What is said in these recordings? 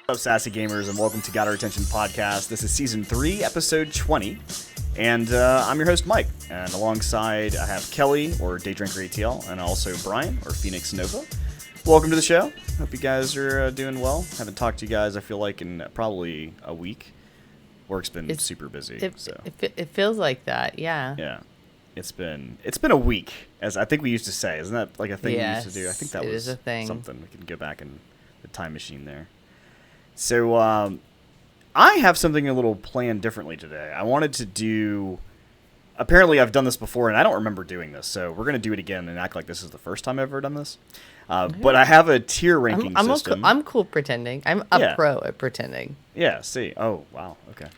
What's up, sassy gamers, and welcome to Got Our Attention podcast. This is season 3, episode 20, and I'm your host, Mike. And alongside, I have Kelly, or Daydrinker ATL, and also Brian, or Phoenix Nova. Welcome to the show. Hope you guys are doing well. Haven't talked to you guys, I feel like, in probably a week. Work's been super busy. It feels like that, yeah. Yeah. It's been a week, as I think we used to say. Isn't that like a thing we used to do? I think that was something. We can go back in the time machine there. So I have something a little planned differently today. I wanted to do... Apparently, I've done this before, and I don't remember doing this. So we're going to do it again and act like this is the first time I've ever done this. But I have a tier ranking system. I'm cool pretending. I'm a pro at pretending. Yeah, see. Oh, wow. Okay.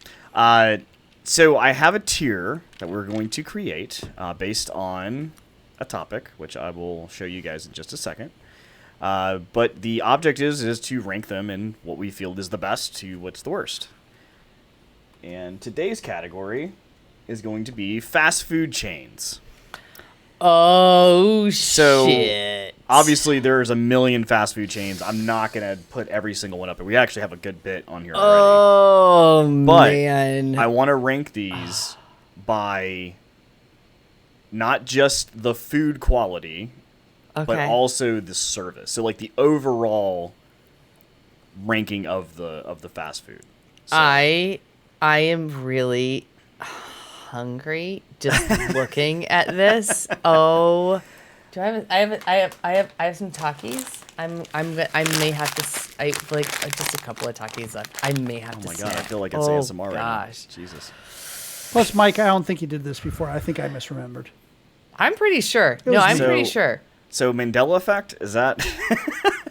So I have a tier that we're going to create based on a topic, which I will show you guys in just a second. But the object is to rank them in what we feel is the best to what's the worst. And today's category is going to be fast food chains. Oh, so, shit. Obviously, there's a million fast food chains. I'm not going to put every single one up there. We actually have a good bit on here already. Oh, man. I want to rank these by not just the food quality, but also the service. So, like, the overall ranking of the fast food. So. I am really hungry just looking at this. Oh, do I have some Takis? I may have to. I like just a couple of Takis left. I may have to. Oh my god! I feel like it's ASMR right now. Jesus. Plus, Mike, I don't think you did this before. I think I misremembered. I'm pretty sure. I'm pretty sure. So Mandela effect, is that?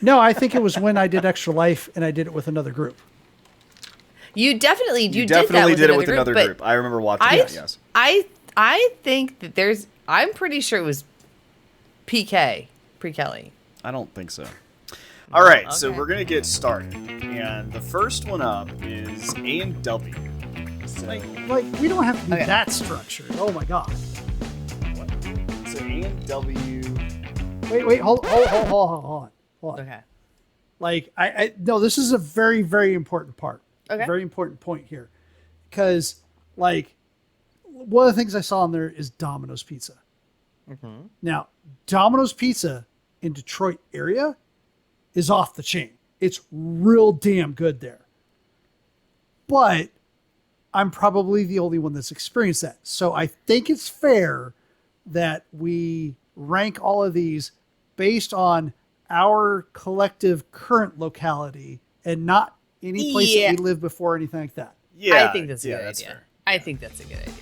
No, I think it was when I did Extra Life and I did it with another group. You definitely did it with another group. I remember watching that. Yes. I think that I'm pretty sure it was pre-Kelly. I don't think so. All right, okay. So we're gonna get started, and the first one up is A&W. So, like we don't have to be that structured. Oh my god. What? So A&W. Wait, hold on. Okay. Like I no, this is a very, very important part. Okay. Very important point here. Because like one of the things I saw on there is Domino's Pizza. Mm-hmm. Now, Domino's Pizza in Detroit area is off the chain. It's real damn good there. But I'm probably the only one that's experienced that. So I think it's fair that we rank all of these based on our collective current locality and not any place that we lived before or anything like that. Yeah, I think that's a good idea. I think that's a good idea.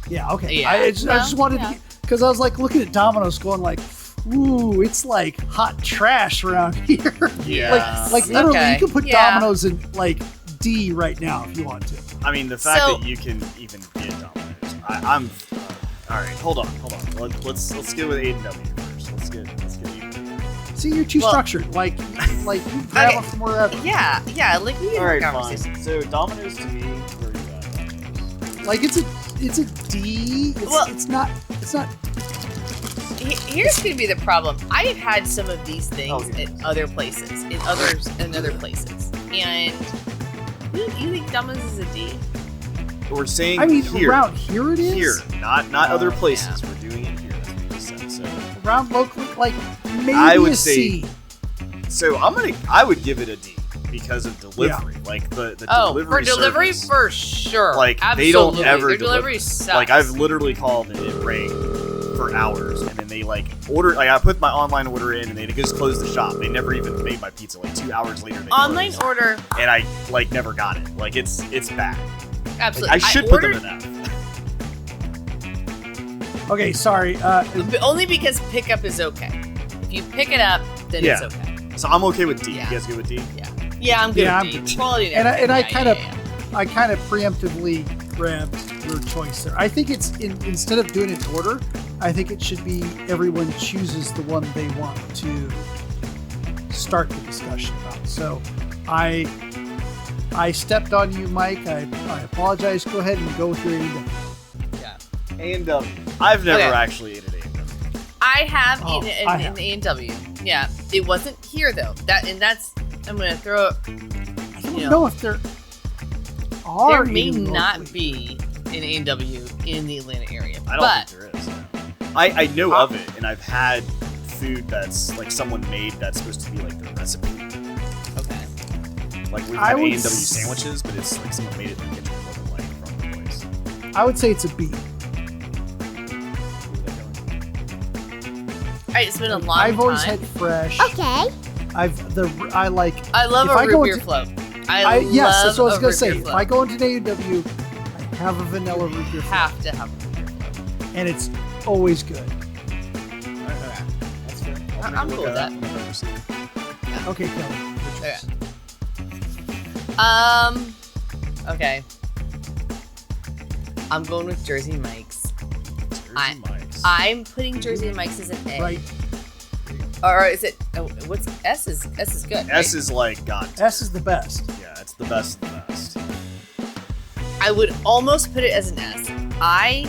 Yeah, okay. Yeah. I just wanted to, because I was like looking at Domino's going like, ooh, it's like hot trash around here. Yeah. like literally you can put Domino's in like D right now if you want to. I mean, the fact that you can even get Domino's. I'm all right, hold on. Let's get with A&W first. Let's get See, you're too structured. Like you grab them from wherever. Yeah. Like we all right, fine. So Domino's to me, where are you at, Domino's? Like it's a D. It's not. Here's gonna be the problem. I have had some of these things at other places, in other places, and you think Domino's is a D? We're saying around here it is. Here, not other places. Yeah. We're doing it here. That's what we said. So around locally, like maybe I would a C. So I would give it a D because of delivery. Yeah. Like the delivery for delivery service, for sure. Like absolutely. They don't ever their delivery sucks. Like I've literally called and it rang for hours, and then they like order. Like I put my online order in, and they just closed the shop. They never even made my pizza. Like 2 hours later, they online closed, order, and I like never got it. Like it's bad. Absolutely, like, I should put them in F. Okay, sorry. Only because pickup is okay. If you pick it up, then it's okay. So I'm okay with D. Yeah. You guys good with D? Yeah, I'm good with D. Quality and I kind of preemptively grabbed your choice there. I think it's instead of doing it in order, I think it should be everyone chooses the one they want to start the discussion about. So I stepped on you, Mike. I apologize. Go ahead and go with your A&W. Yeah. A&W. I've never actually ate at A&W. I have eaten it in A&W. Yeah, it wasn't here though. I'm gonna throw it. don't know if there are. There may not be an A&W in the Atlanta area. I don't think there is. I know of it, and I've had food that's like someone made that's supposed to be like their recipe. Okay. Like we've had A&W sandwiches, but it's like someone made it in the kitchen. It wasn't like from the place. I would say it's a B. Alright, it's been a long time. I've always had fresh. Okay. I like. I love a root beer float. Yes, that's what I was gonna say. If I go into an A&W, I have a vanilla root beer float. Have to have a root beer float. And it's always good. Okay. That's fair. I'm cool with that. Okay, Kelly. Okay. I'm going with Jersey Mike's. Mike's. I'm putting Jersey Mike's as an A. Right. Or is it? What's S is good. Right? S is like God. S is the best. Yeah, it's the best of the best. I would almost put it as an S. I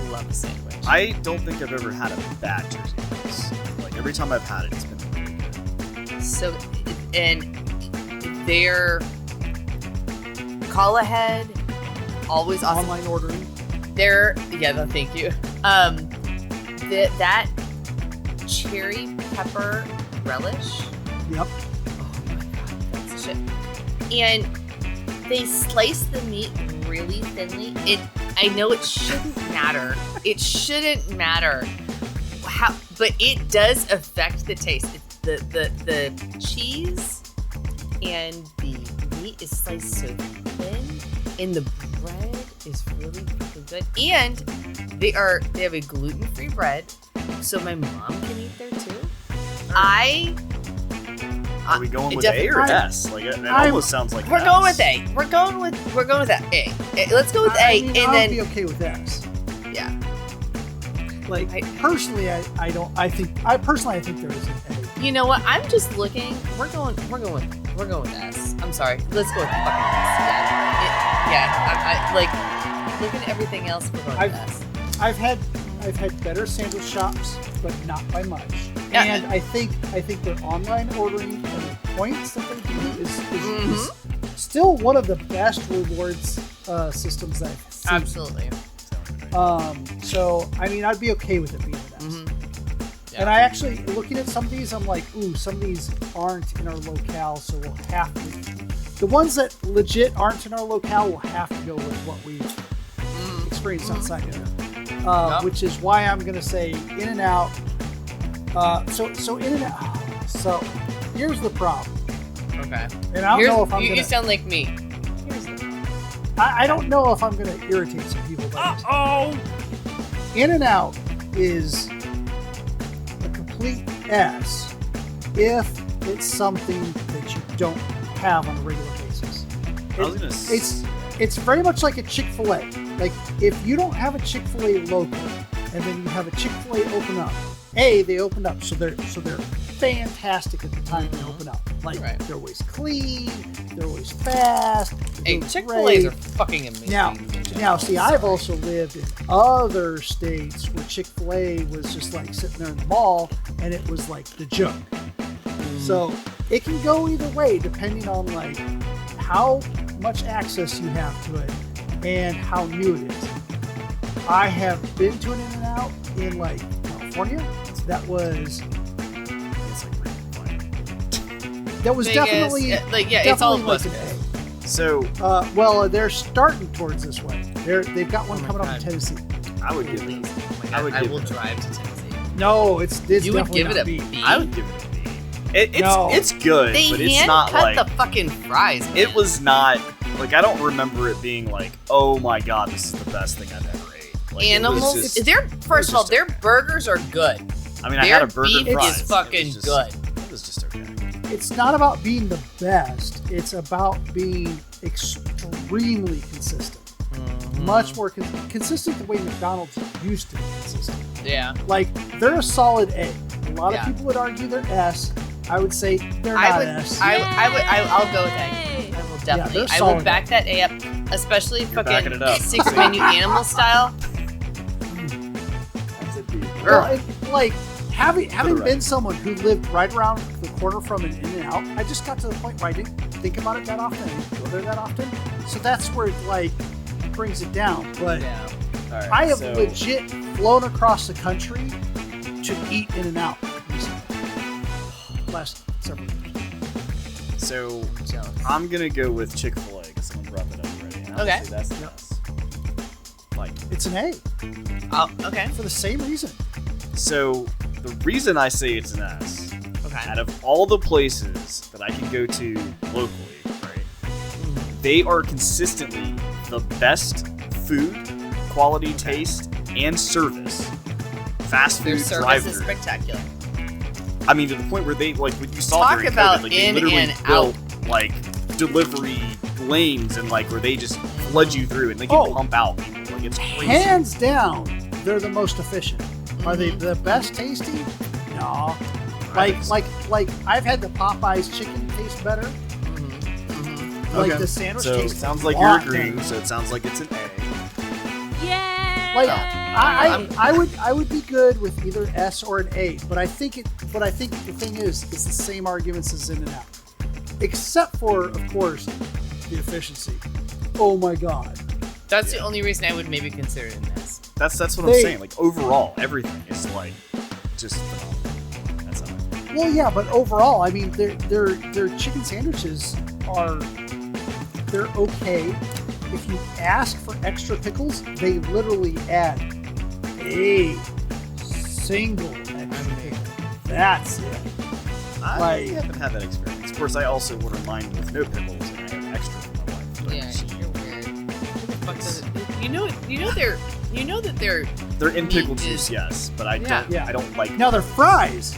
love a sandwich. I don't think I've ever had a bad Jersey Mike's. Like every time I've had it, it's been really good. So, and their call ahead, always awesome. Online ordering. Thank you. That cherry pepper relish. Yep. Oh my god, that's shit. And they slice the meat really thinly. I know it shouldn't matter. It shouldn't matter how, but it does affect the taste. The cheese and the meat is sliced so thin, and the bread is really fucking good. And they have a gluten-free bread, so my mom can eat there too. Are we going with A or S? Like it almost sounds like we're going with A. We're going with that A. Let's go with A, and then I'll be okay with S. Yeah. Like personally, I think there is an A. You know what? I'm just looking. We're going with S. I'm sorry. Let's go with fucking S. I like looking at everything else. We're going with S. I've had better sandwich shops, but not by much. Yeah. And I think their online ordering and the points that they do is still one of the best rewards systems that I've seen. Absolutely. So I mean, I'd be okay with it being an S. Yeah. And I actually, looking at some of these, I'm like, ooh, some of these aren't in our locale, so we'll have to. The ones that legit aren't in our locale will have to go with what we've experienced outside of it. Which is why I'm gonna say In-N-Out. So In-N-Out. So here's the problem. Okay. And I don't know if you sound like me. Here's the problem. I don't know if I'm gonna irritate some people. In-N-Out is a complete S if it's something that you don't have on a regular basis. It's very much like a Chick-Fil-A. Like if you don't have a Chick-fil-A local, and then you have a Chick-fil-A open up. They opened up, so they're fantastic at the time they open up. Like they're always clean, they're always fast. Hey, Chick-fil-A's are fucking amazing. Now, see, I've also lived in other states where Chick-fil-A was just like sitting there in the mall, and it was like the joke. So it can go either way depending on like how much access you have to it and how new it is. I have been to an In-N-Out in like California. That was definitely it's all like an A. So they're starting towards this way. They've got one coming up in Tennessee. I would give it. I will drive to Tennessee. No, it's you would give it a B. I would give it a B. It's good, but it's not cut like the fucking fries. Man. It was not like I don't remember it being like, oh my god, this is the best thing I've ever ate. Like, Animals, first of all, their burgers are good. I mean, I had a burger beef fries. is fucking good. It was just okay. It's not about being the best. It's about being extremely consistent. Much more consistent the way McDonald's used to be consistent. Yeah. Like, they're a solid A. A lot of people would argue they're S. I would say they're not S. I'll go with A. I will definitely. I would back that A up, especially fucking 6-menu animal style. Well, like having been someone who lived right around the corner from an In-N-Out, I just got to the point where I didn't think about it that often. I didn't go there that often. So that's where it like brings it down. But Right, I have legit flown across the country to eat In-N-Out recently. Last several years. So I'm gonna go with Chick-Fil-A because someone brought that up already. And Okay. That's the best. Like, It's an A. Oh, okay. For the same reason. so the reason I say it's an S, Okay. out of all the places that I can go to locally, right, they are consistently the best food, quality, taste, and service. Fast Their food service drive-through. is spectacular. I mean, to the point where they, like, when you saw Talk during about COVID, like, in they literally and built, like, delivery lanes and, like, where they just flood you through and they can pump out people. Like, it's crazy. Hands down, they're the most efficient. Are they the best tasting? No. Like I've had the Popeyes chicken taste better. Like Okay. the sandwich So it tastes sounds like a you're lot agreeing, better. so it sounds like it's an A. Yeah. Like I would be good with either S or an A, but I think the thing is it's the same arguments as In-N-Out, except for of course the efficiency. Oh my god, That's the only reason I would maybe consider it in this. That's what I'm saying. Like, overall, everything is, like, just phenomenal. That's how I well yeah, but overall I mean their chicken sandwiches they're okay. If you ask for extra pickles, they literally add a single extra pickle. That's it. I haven't had that experience. Of course, I also order mine with no pickles and I have extra for my wife. But Yeah, you're weird. Who the fuck does it? You know that they're they're in pickle meat juice, is- yes, but I Yeah. don't like. Now their fries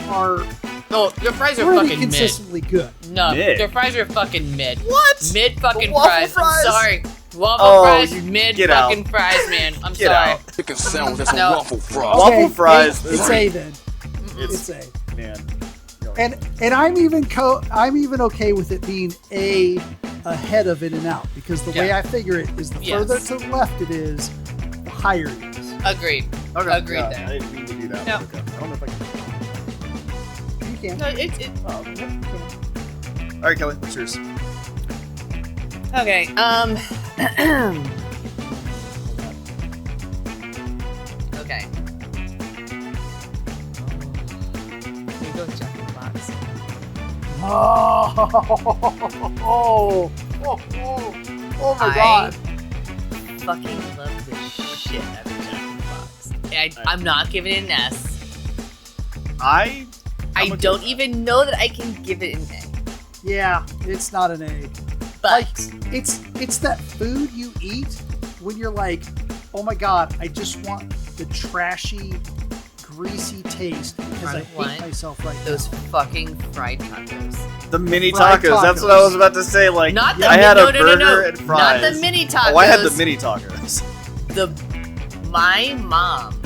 are no, their fries are pretty fucking consistently good. mid. No, Mid. their fries are fucking mid. What? Mid fucking Waffle fries. fries? I'm sorry. Waffle Oh, fries, you mid get fucking out. fries, man. I'm Get sorry. out. Chicken sandwich, that's No. a waffle fry. Waffle fries. It's A then. It's It's A. man. And I'm even okay with it being A ahead of In-N-Out because the way Yeah. I figure it is the Yes. further to the left it is, the higher it is. Agreed. Okay. Agreed Yeah, there. I didn't mean to do that. No. But okay. I don't know if I can. You can. No, it. Oh, all right, Kelly, what's yours? Okay. Okay. We go Jack in the Box. Oh my god. Fucking love the shit out of Jack in the Box. I'm not giving it an S. I don't even know that I can give it an A. Yeah, it's not an A. But It's that food you eat when you're like, oh my god, I just want the trashy, greasy taste because I What? hate myself right those now. fucking fried tacos. the mini Fried tacos. That's what I was about to say. Like, Not the I had no, a no, burger no, no. and fries. Not the mini tacos. Oh, I had the mini tacos. My mom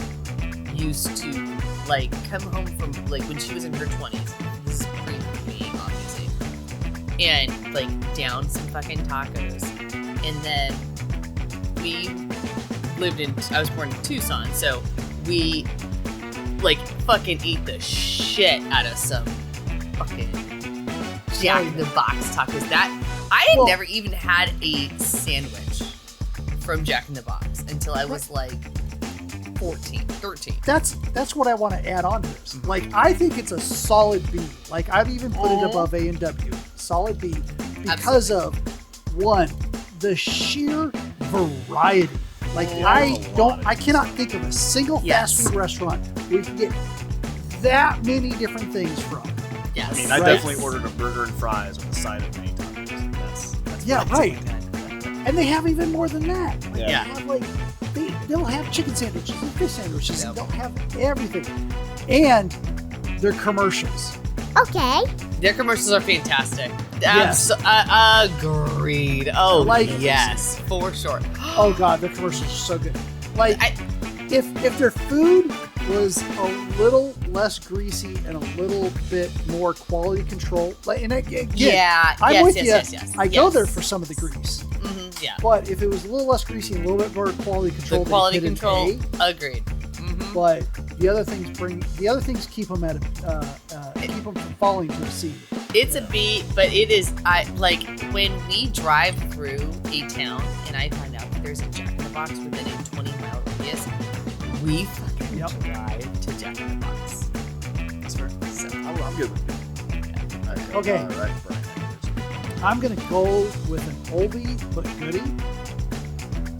used to like come home from like when she was in her 20s. This is pre me, obviously, and like down some fucking tacos, and then we lived in. I was born in Tucson, so we like fucking eat the shit out of some fucking Jack in the Box tacos. That I had never even had a sandwich from Jack in the Box until I was like 13. That's what I want to add on to this. Like, I think it's a solid B. Like, I've even put it above A and W. Solid B because of one, the sheer variety. Like, I cannot think of a single fast food restaurant where you can get that many different things from. Yes. I mean, I definitely ordered a burger and fries with a side of mini tacos. That's Yeah, pretty right. And they have even more than that. Like, Yeah. They have, like, they'll have chicken sandwiches and fish sandwiches, and they'll have everything. And their commercials. Okay. Their commercials are fantastic. Yes. Agreed. Oh, Like- yes, for sure. Oh god, their commercials are so good. Like, if their food was a little less greasy and a little bit more quality control, like, and again, I'm with you. Yes. I go there for some of the grease, Yeah. but if it was a little less greasy and a little bit more quality control, The quality they'd hit control. an Agreed. A, but the other things keep them at keep them from falling to a C. It's a beat, but it is. I like when we drive through a town and I find out that there's a Jack in the Box within a 20-mile radius. We fucking drive to Jack in the Box. That's fair. So, I'm good with it. Okay. I'm gonna go with an oldie but goodie.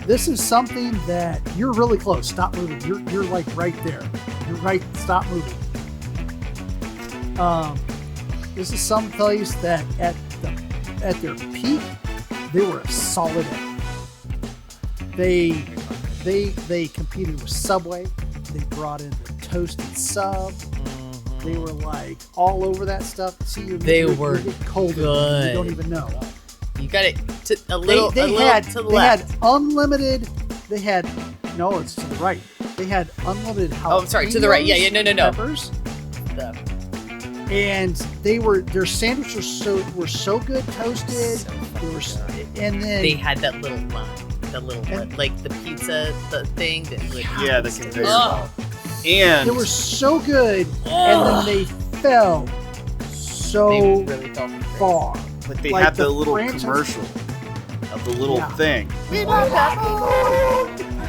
This is something that you're really close. Stop moving. You're like right there. You're right. Stop moving. This is some place that at their peak they were a solid A. They competed with Subway. They brought in the toasted sub. They were like all over that stuff. See, they were cold. Good. You don't even know. You got it to a little. They to the They left. had unlimited. They had no. It's to the right. They had unlimited. Oh, I'm sorry. To the right. Yeah. No. Peppers. And their sandwiches were so good, toasted. And then they had that little line, like the pizza, the thing that would. Yeah, the conveyor belt. And they were so good, and then they fell so really far. But they had the little commercial of the little thing.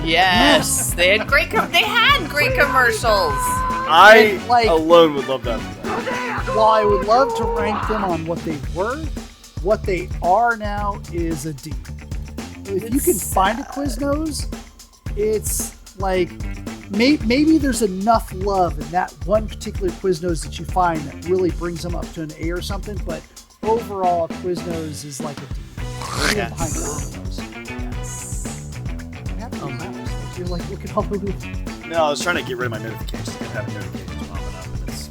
Yes, they had great commercials. I alone would love that. While I would love to rank them on what they were, what they are now is a D. If you can find a Quiznos, it's like maybe there's enough love in that one particular Quiznos that you find that really brings them up to an A or something, but overall Quiznos is like a D. Yes. Behind Domino's. Yes. What happened to your mouse? You're like looking all over. No, I was trying to get rid of my notifications. I have notifications popping up, and it's.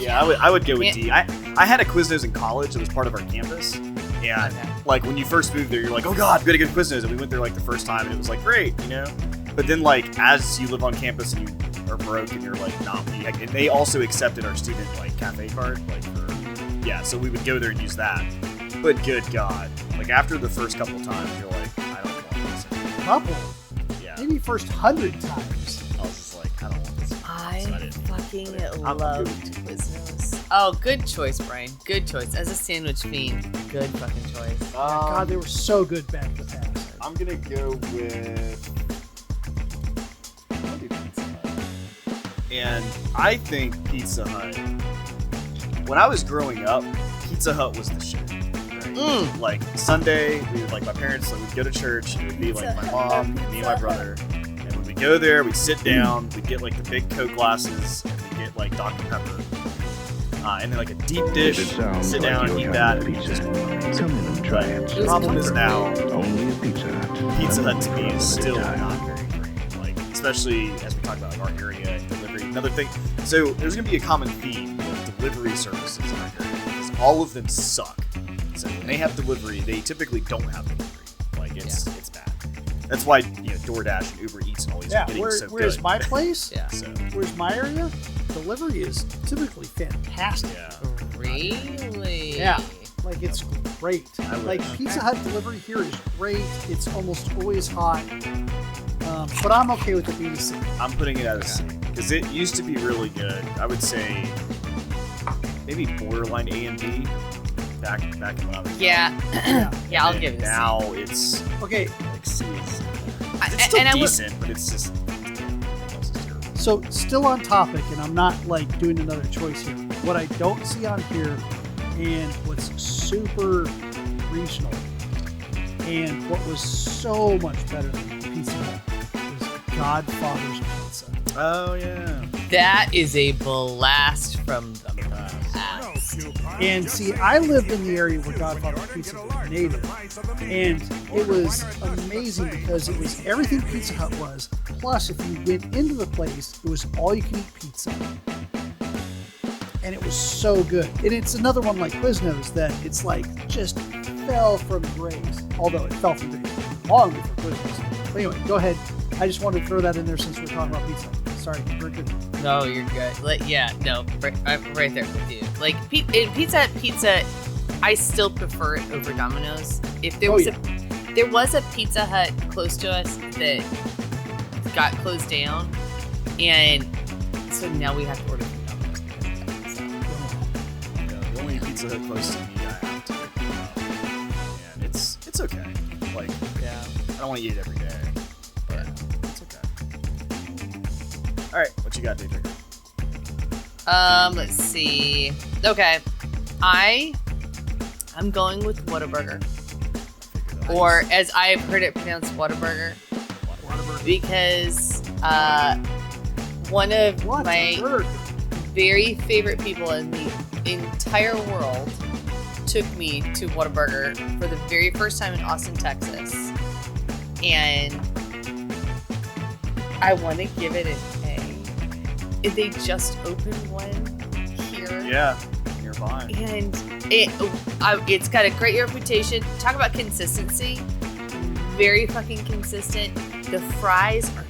I would go with D. I had a Quiznos in college that was part of our campus, and like when you first moved there, you're like, oh god, we gotta go to Quiznos, and we went there like the first time, and it was like great, you know. But then like as you live on campus and you are broke and you're like not, and they also accepted our student like cafe card, like so we would go there and use that. But good god, like after the first couple times, you're like, I don't want this anymore. Couple. Yeah. Maybe first 100 times. I was just like, I don't want this. I fucking loved Quiznos. Oh, good choice, Brian. Good choice. As a sandwich fiend, good fucking choice. God, they were so good back in the past. I'm gonna go with. I'll do Pizza Hut. And I think Pizza Hut. When I was growing up, Pizza Hut was the shit. Right? Like Sunday, we would like my parents. Like, we'd go to church. It would be like my mom, me, and my brother. And when we go there, we'd sit down. We'd get like the big Coke glasses, and we'd get like Dr. Pepper. And then like a deep dish, sit down and eat that, and just come in and try it. The problem is now, only a Pizza Hut. Pizza Hut to me is still not very great. Like, especially as we talk about like our area and delivery. Another thing, so there's gonna be a common theme with delivery services in our area because all of them suck. So when they have delivery, they typically don't have delivery. Like it's bad. That's why DoorDash and Uber Eats and all these are getting so good. Where's my place? So, where's my area? Delivery is typically fantastic. Yeah. Really? Yeah. Like it's great. Like Pizza Hut delivery here is great. It's almost always hot. But I'm okay with it being a C. I'm putting it at a C because it used to be really good. I would say maybe borderline A and B back when I was young. I'll give it a C. Now it's okay. Like C is it's still decent, but it's just. So still on topic, and I'm not like doing another choice here. What I don't see on here, and what's super regional, and what was so much better than Pizza Hut is Godfather's Pizza. Oh yeah. That is a blast from the past. And see, I lived in the area where Godfather's Pizza was native, and it was amazing because it was everything Pizza Hut was. Plus, if you went into the place, it was all-you-can-eat pizza, and it was so good. And it's another one like Quiznos that it's like just fell from grace, although it fell from grace long before Quiznos. But anyway, go ahead. I just wanted to throw that in there since we're talking about pizza. Sorry, Rick. No, you're good. I'm right there with you. Like in Pizza Hut, I still prefer it over Domino's. If there was there was a Pizza Hut close to us that got closed down, and so now we have to order from Domino's. Pizza Hut close to me, I have to pick it up. And it's okay. Like, Yeah. I don't want to eat it every day, but it's okay. All right, what you got, Daedric? Let's see. Okay, I'm going with Whataburger, or as I've heard it pronounced, Whataburger, because one of my very favorite people in the entire world took me to Whataburger for the very first time in Austin, Texas, and I want to give it an A. They just opened one here. Yeah, nearby. And it's got a great reputation. Talk about consistency. Very fucking consistent. The fries are...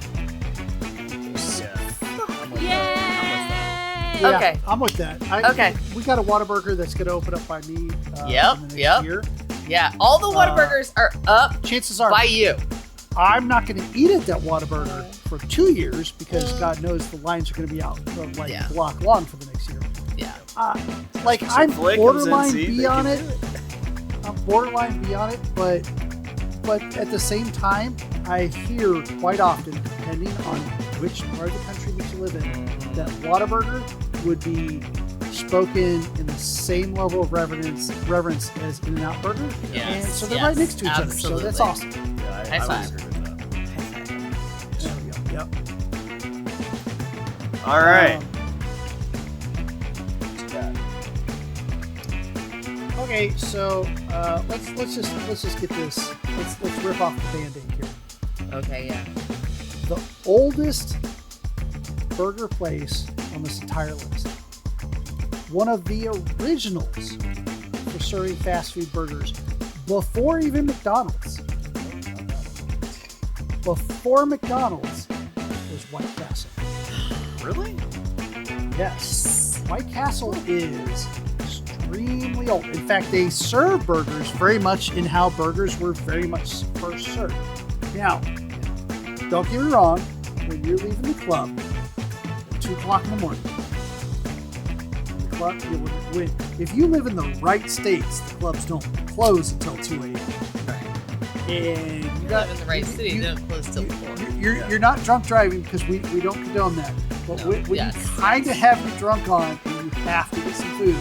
Yeah, okay. I'm with that. Okay. We got a Whataburger that's going to open up by me in the next year. Yeah, all the Whataburgers are up chances are by you. I'm not going to eat at that Whataburger for 2 years because God knows the lines are going to be out a block long for the next year. Yeah. Like, I'm Chick-Fil-A borderline comes in, see, B on it. I'm borderline B on it, but at the same time, I hear quite often, depending on which part of the country that you live in, that Whataburger would be spoken in the same level of reverence as In-N-Out Burger. Yes, And so they're right next to each other. So that's awesome. Yeah, I would agree with that. There we go. Yep. All right. Okay, so let's just get this. Let's rip off the Band-Aid here. Okay, yeah. The oldest burger place on this entire list. One of the originals for serving fast food burgers before even McDonald's. Before McDonald's was White Castle. Really? Yes. White Castle is extremely old. In fact, they serve burgers very much in how burgers were very much first served. Now, don't get me wrong, when you're leaving the club at 2 o'clock in the morning, the club, if you live in the right states, the clubs don't close until 2 a.m. Right. And you live in the right city, they don't close till 4. You're not drunk driving because we don't condone that. But No, when you kind of have your drunk on and you have to get some food,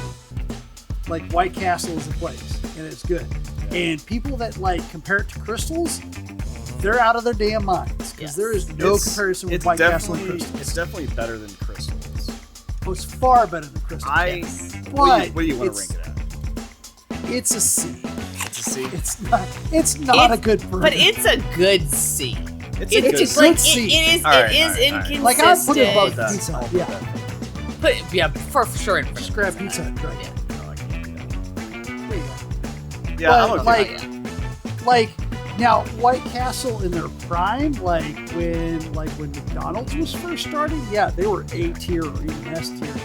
like White Castle is a place, and it's good. And people that like compare it to Crystals, they're out of their damn minds because there is no comparison with White Castle and Crystals. It's definitely better than Crystals. Oh, it's far better than Crystals. What do you want to rank it at? It's a C. It's a C. It's not a good burger. But it's a good C. It's a good just C. like C. it is inconsistent. Like I'd put it above Pizza Hut. Yeah. For sure. Just grab Pizza Hut, right? Yeah, but like now White Castle in their prime, like when McDonald's was first starting, they were A tier or even S tier,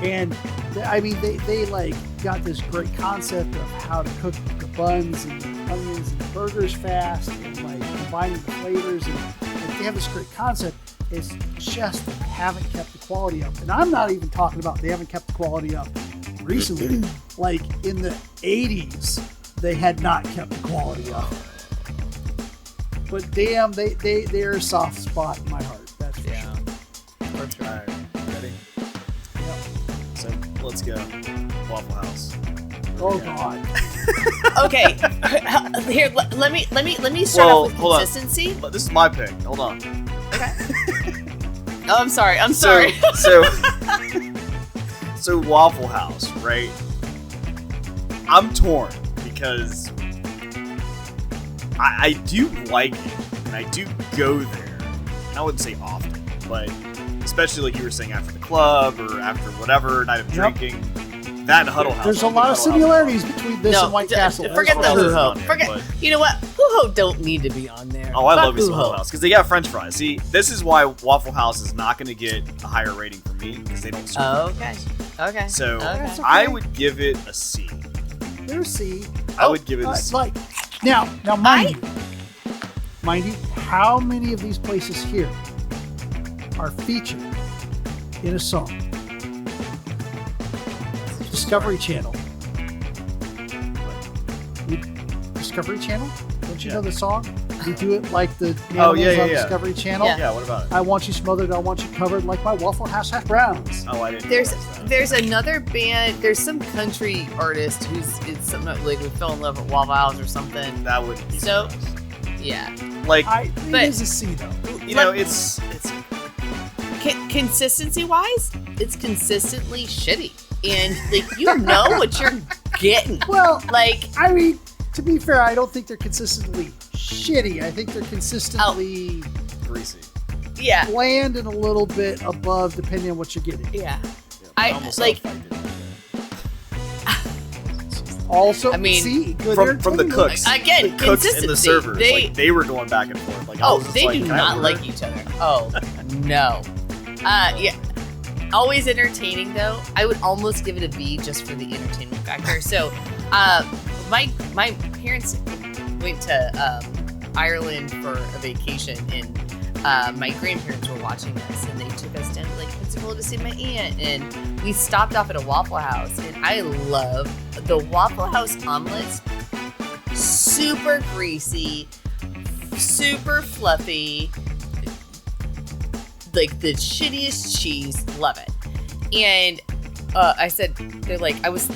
and I mean they like got this great concept of how to cook the buns and the onions and the burgers fast and like combining the flavors, and like, they have this great concept. It's just they haven't kept the quality up, and I'm not even talking about they haven't kept the quality up recently. Like in the 80s, they had not kept the quality up. But damn, they're a soft spot in my heart. That's for sure. For sure. All right, ready? Yep. So let's go. Waffle House. Oh God. Okay. Here, let me start off with consistency. Hold on. This is my pick. Hold on. Okay. Oh, I'm sorry. Sorry. So Waffle House, right? I'm torn because I do like it, and I do go there. And I wouldn't say often, but especially like you were saying after the club or after whatever night of drinking. That Huddle House. There's a lot of similarities between this and White Castle. Forget the Hoo Ho. You know what? Hoo Ho don't need to be on there. Oh, I love this Huddle House because they got French fries. See, this is why Waffle House is not going to get a higher rating for me because they don't serve Okay. So okay. I would give it a C. They're a C. I would give it a C. Like now, mind you, how many of these places here are featured in a song? Discovery Channel Discovery Channel. Don't you know the song? We do it like the Oh, animals on Discovery Channel. Yeah, what about it? I want you smothered, I want you covered like my Waffle House hash browns. Oh, I didn't. There's another band. There's some country artist who's it's something like we fell in love with Waffle House or something. That wouldn't be so. surprised. Yeah. Like it is a C though. You know, it's consistency wise, it's consistently shitty, and like you know what you're getting. Well, like I mean, to be fair, I don't think they're consistently shitty. I think they're consistently greasy. Yeah. Bland and a little bit above, depending on what you're getting. Yeah. I like. Also, I mean, see, from the cooks, again, the cooks and the servers, they were going back and forth. Like, they do not like each other. Oh no. Yeah. Always entertaining though. I would almost give it a B just for the entertainment factor. So, my parents went to Ireland for a vacation, and my grandparents were watching us, and they took us down to Lake Pensacola to see my aunt, and we stopped off at a Waffle House, and I love the Waffle House omelets. Super greasy, super fluffy, like the shittiest cheese. Love it. And I said, they're like, I was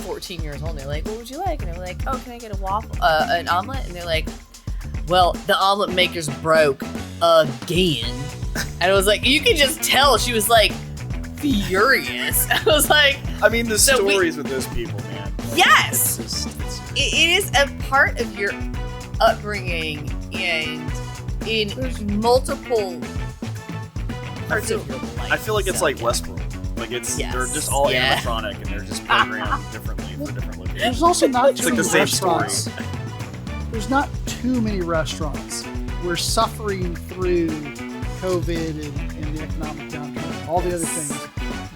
14 years old, and they're like, what would you like? And I'm like, oh, can I get an omelet? And they're like, well, the omelet maker's broke again. And I was like, you can just tell she was like furious. I was like, I mean, the stories with those people, man. Yes, it is a part of your upbringing, and in multiple parts of your life. I feel like it's like Westworld. Like they're just all animatronic, and they're just programmed differently for different locations. There's also not it's like the same story. There's not too many restaurants. We're suffering through COVID and the economic downturn, all the other things,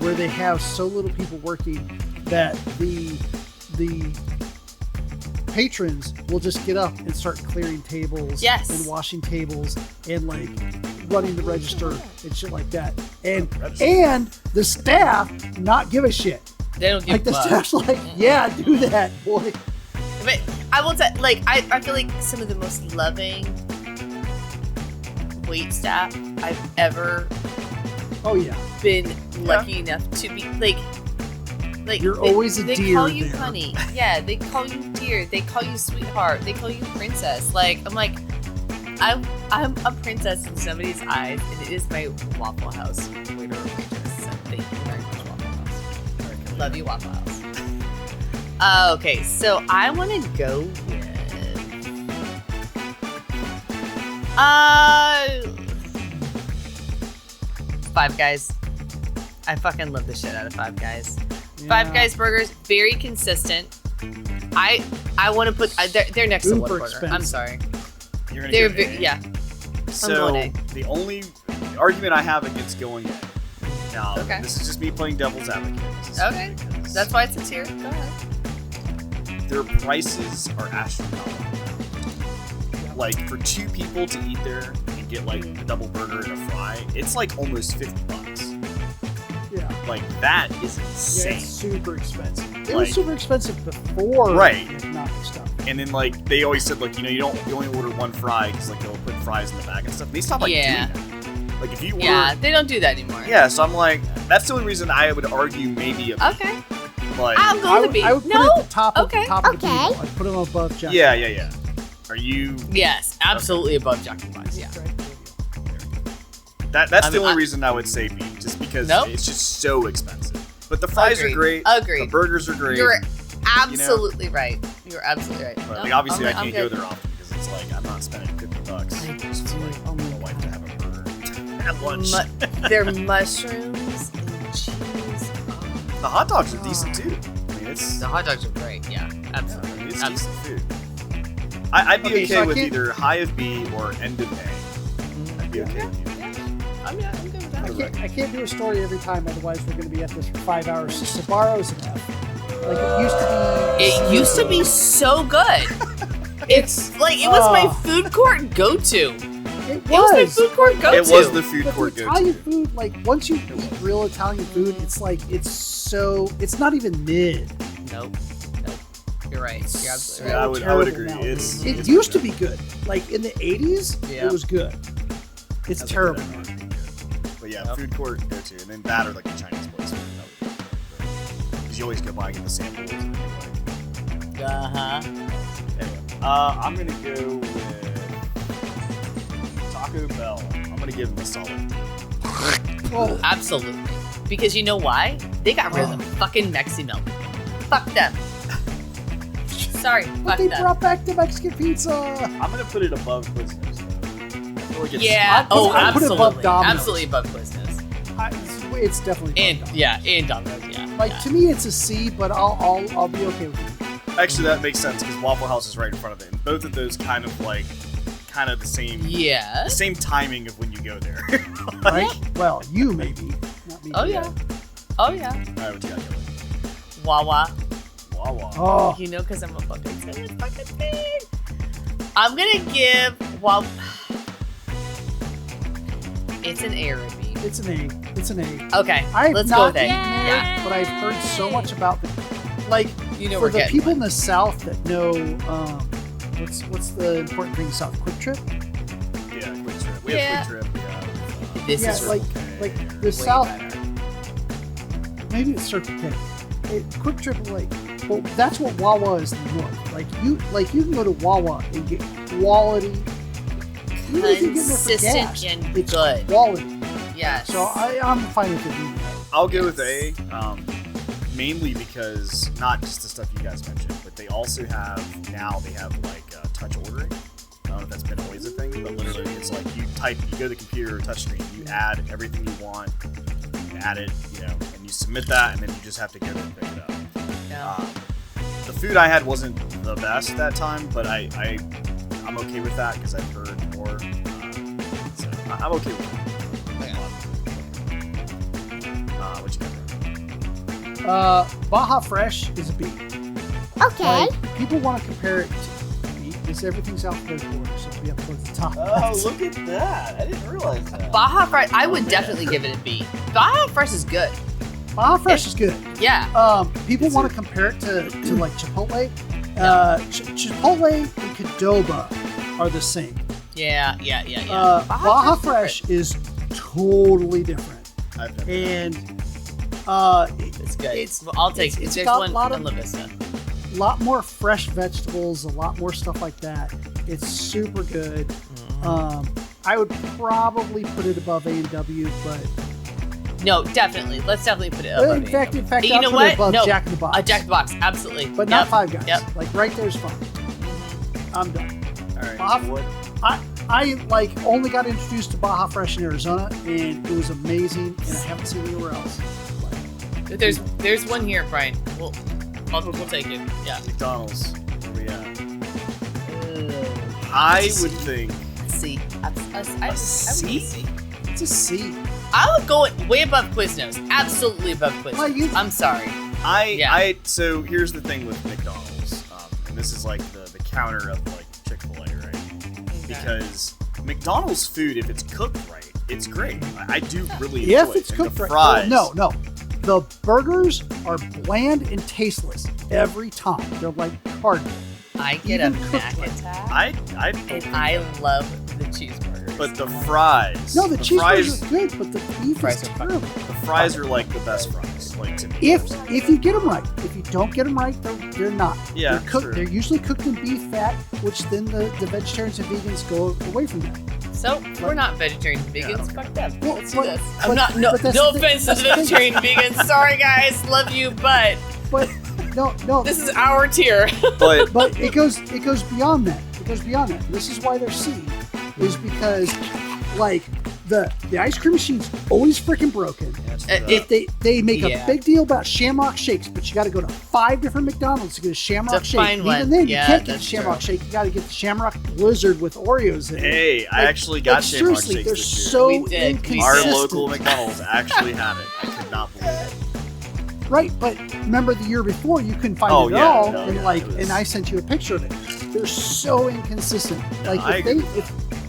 where they have so little people working that the patrons will just get up and start clearing tables and washing tables and like running the register and shit like that. And the staff not give a shit. They don't give like the staff's like, yeah, do that, boy. But I will say, like, I feel like some of the most loving wait staff I've ever been lucky enough to be like you're always a dear. They call you honey. Yeah, they call you dear. They call you sweetheart. They call you princess. Like, I'm like, I'm a princess in somebody's eyes, and it is my Waffle House waiter or waitress. So thank you very much, Waffle House. Love you, Waffle House. Okay, so I want to go with Five Guys. I fucking love the shit out of Five Guys. Yeah. Five Guys burgers, very consistent. I want to put they're next to Whataburger. I'm sorry. You're gonna go A. Yeah. So the only argument I have against going A. Now, this is just me playing devil's advocate. Okay. That's why it's here. Go ahead. Their prices are astronomical. Like for two people to eat there and get like a double burger and a fry, it's like almost $50. Yeah. Like that is insane. Yeah, it's super expensive. It was super expensive before economic stuff. And then like they always said like, you only order one fry because like they'll put fries in the bag and stuff. And they stopped doing that. Like if you order, they don't do that anymore. Yeah, so I'm like, that's the only reason I would argue maybe a B. Okay. Like, I'm going to B. I would put it at the top of the B. I'd put them above Jack. Yeah. Are you? Yes, absolutely above Jack in the Box. Yeah. That's the only reason I would say B, just because it's just so expensive. But the fries are great. Agreed. The burgers are great. You're absolutely right. You're absolutely right. But like, obviously, I can't go there often because it's like I'm not spending $50 just for like my wife to have a burger at lunch. Their mushrooms and cheese. The hot dogs are decent too. I mean, the hot dogs are great. Yeah, absolutely. Yeah, it's decent food. I'd be okay with either high of B or end of A. I'd be okay with either. I'm good with that. I can't do a story every time, otherwise we're going to be at this for 5 hours. So Sbarro's an F. Like it used to be. It used to be so good. It's like it was my food court go-to. It was my food court go-to. It was the food court go-to. Italian food, like once you eat real Italian food, it's like it's not even mid. Nope. You're right. You're absolutely Yeah, right. I would agree. Now. It's used to be good. Like in the 80s, it was good. It's That's terrible. But yeah, food court go to, and then that or like the Chinese place. Because you always go by and get the samples. And Anyway, I'm gonna go with Taco Bell. I'm gonna give them a solid. Oh, absolutely. Because you know why? They got rid of the fucking Mexi milk. Fuck them. Sorry, But fuck they them. brought back the Mexican pizza. I'm gonna put it above Quiznos. I feel like it's Yeah. I put it Absolutely. above Domino's. Absolutely above Quiznos. It's definitely And above and Domino's. Yeah. Like to me, it's a C, but I'll be okay with it. Actually, that makes sense because Waffle House is right in front of it, and both of those kind of the same. Yeah. The same timing of when you go there. Right? Well, you maybe, not me. Oh yeah. Oh yeah. All right, what you got, Kelly? Wawa. Wawa. Oh, You know, because I'm a fucking fan. I'm gonna give It's an A or a B. it's an A. It's an A. Okay, I've let's go not with A. eaten it, Yeah. but I've heard so much about the You know for we're the getting people one. in the South that know what's the important thing in the South? Quick Trip. Yeah, Quick Trip. We Yeah. have Quick Trip. We have, This Yeah, is like the way South. better. Maybe it's Circle K. Quick Trip, well, that's what Wawa is in the North. You can go to Wawa and get quality. Even if you get there for Consistent gas, and it's good. quality. Yes. So I'm fine with it. I'll go with A, mainly because not just the stuff you guys mentioned, but they also have touch ordering. That's been always a thing, but literally it's like you go to the computer or touch screen, you add everything you want, you add it, and you submit that, and then you just have to go there and pick it up. Yeah. The food I had wasn't the best that time, but I'm okay with that because I've heard more. So I'm okay with it. What you got? Baja Fresh is a B. Okay. Like, people want to compare it to B because everything's alphabetical order, so we have to go to the top. Oh, look at that! I didn't realize that. Baja Fresh, I would definitely give it a B. Baja Fresh is good. Baja Fresh is good. Yeah. People want to compare it to like Chipotle. Chipotle and Qdoba are the same. Yeah. Baja Fresh is totally different, I've never and It's good. It's I'll take it. it's There's got one a lot of in La Vista. lot more fresh vegetables, a lot more stuff like that. It's super good. I would probably put it above A&W, but No, definitely. Let's definitely put it above in fact, you I'll know put what? it above No, Jack in the Box. Jack in the Box, absolutely. But not Five Guys. Yep. Like right there's fine. I'm done. All right. Baja- So what? I only got introduced to Baja Fresh in Arizona, and it was amazing, and I haven't seen it anywhere else. There's one here, Brian. We'll take it. Yeah. McDonald's. Where we at? I would think C. a C. It's a C. I would go way above Quiznos. Absolutely above Quiznos. Well, you- I'm sorry. So here's the thing with McDonald's, and this is like the counter of like Chick-Fil-A, right? Because McDonald's food, if it's cooked right, it's great. I do really enjoy If it's it. cooked And the right. fries, Oh, no. The burgers are bland and tasteless every time. They're like cardboard. I get a Even cooked Mac right. attack. I I love the cheeseburgers. but the fries. No, the cheeseburgers fries, are good, but the beef Fries is are fucking- terrible. the fries are like the best fries, like to me. If you get them right, if you don't get them right, they're not. Yeah, they're cooked. true. They're usually cooked in beef fat, which then the vegetarians and vegans go away from that. So we're not vegetarians and vegans. Fuck them. Well, Let's do but- this. but- I'm not. No, but that's no the thing- offense to that's the the thing. vegetarian and vegans. Sorry, guys. Love you, but But no. this is our tier. But But it goes beyond that. It goes beyond that. This is why they're C, is because like the ice cream machine's always freaking broken. If They make Yeah. a big deal about Shamrock Shakes, but you got to go to 5 different McDonald's to get a Shamrock To Shake. find And one. even then, Yeah, you can't get the that's Shamrock true. Shake. You got to get the Shamrock Blizzard with Oreos in it. hey, I actually got Shamrock seriously, Shakes they're this year. so We did. Our inconsistent. local McDonald's actually had it. I could not believe it. Right, but remember the year before you couldn't find Oh, it at yeah, all, no, and yeah, like, it was- and I sent you a picture of it. They're so inconsistent. No, Like I if agree they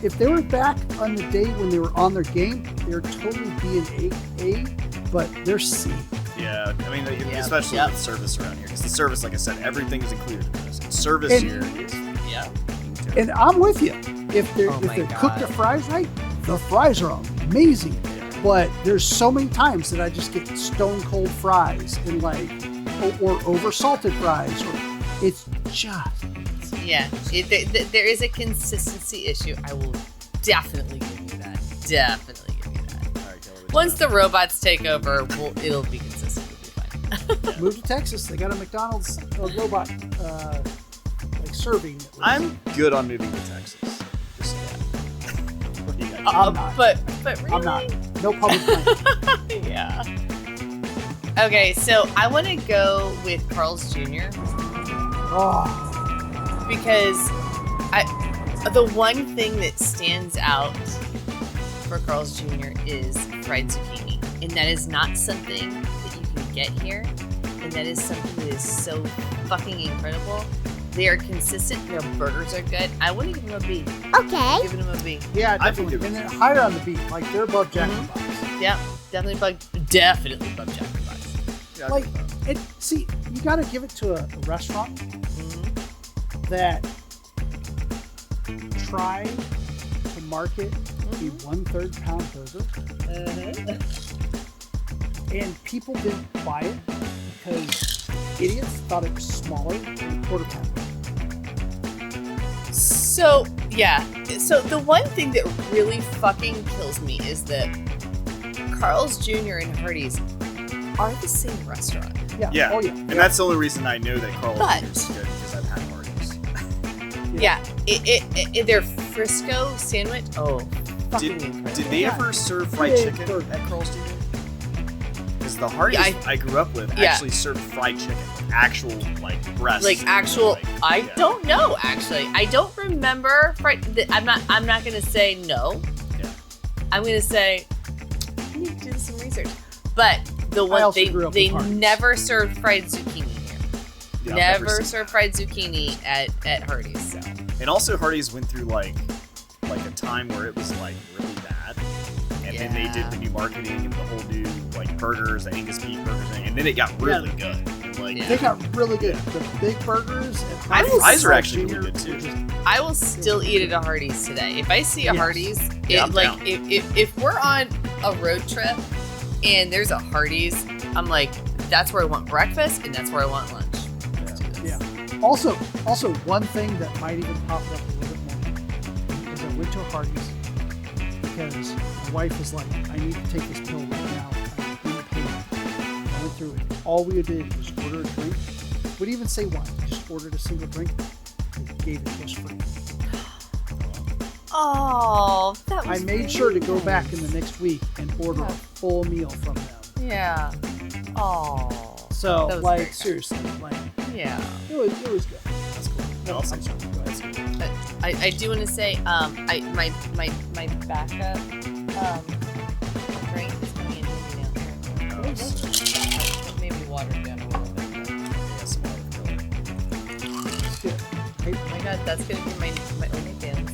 if they were back on the day when they were on their game, they're totally B and A, but they're C. Yeah, Yeah, I mean, especially with service around here, because the service, like I said, everything is included in this. And service here is And I'm with you. If they're cooked the fries right, the fries are amazing. Yeah. But there's so many times that I just get stone cold fries and or over salted fries, or it's just. Yeah, there is a consistency issue. I will definitely give you that. Definitely give you that. All right, Kelly, Once the robots take over, it'll be consistent. It'll be fine. Move to Texas. They got a McDonald's robot serving. I'm good on moving to Texas. Just but really? I'm not. No public money. Yeah. Okay, so I want to go with Carl's Jr. Oh. Because the one thing that stands out for Carl's Jr. is fried zucchini, and that is not something that you can get here, and that is something that is so fucking incredible. They are consistent. Their burgers are good. I want to give them a B. Okay. Giving them a B. Yeah, I think definitely. And they're higher on the beat. Like, they're above Jack in the Box. Yeah, definitely above Jack in the Box. Yeah, Like, see, you got to give it to a restaurant that try to market a 1/3 pound burger, and people didn't buy it because idiots thought it was smaller than a quarter pound. So, yeah. So the one thing that really fucking kills me is that Carl's Jr. and Hardee's are the same restaurant. Yeah. Oh, yeah. And that's the only reason I know that Carl's But- Jr. is good, because I've had Hardee's. Yeah. Their Frisco sandwich. Oh, fucking incredible. Did they ever serve fried chicken at Carl's Jr.? Because the Hardee's I grew up with actually served fried chicken, actual breast. Like actual, I Yeah. don't know. Actually, I don't remember. I'm not gonna say no. Yeah. I'm gonna say I need to do some research. But the I one also grew up they with Hardee's. never served fried zucchini here. Yeah, I've Never seen served that. fried zucchini at Hardee's. So. And also Hardee's went through like a time where it was really bad, and then they did the new marketing and the whole new burgers, the Angus beef burgers, and then it got really good. And, They got really good. The big burgers and fries are actually really good too. I will still eat at a Hardee's today. If I see a Hardee's, I'm down. if we're on a road trip and there's a Hardee's, I'm like, that's where I want breakfast and that's where I want lunch. Let's do this. Yeah. Also, one thing that might even pop up a little bit more is I went to a Hardee's because my wife was like, I need to take this pill right now. I didn't pay it. I went through it. All we did was order a drink. Wouldn't even say wine. Just ordered a single drink. They gave it to us free. Oh, that was I made sure to go back in the next week and order a full meal from them. Yeah. Oh. So, That was very kind. seriously, Yeah. it was good. That's cool. No, Awesome. I'm sorry. Go ahead. That's good. I do want to say, my backup drink is coming in handy now. Oh, sick. Maybe watered down a little bit. But, Yeah, some more filler. It's good. Hey, oh my god, that's gonna be my OnlyFans.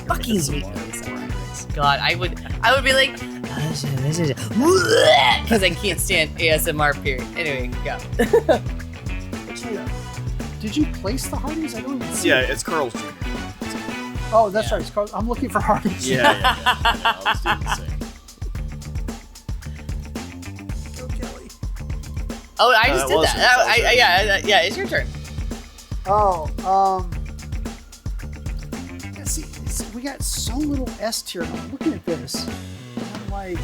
Fucking hate ASMR. God, I would be like, because I can't stand ASMR. Period. Anyway, go. did you place the Hardee's? I don't even see Yeah, it. it's Carl's Jr. Oh, that's Yeah. right. It's Carl. I'm looking for Hardee's. Yeah, I was doing the same. Go, Kelly. Oh, I just did well, that. Yeah, it's your turn. Oh, see, we got so little S tier. I'm looking at this. I'm like,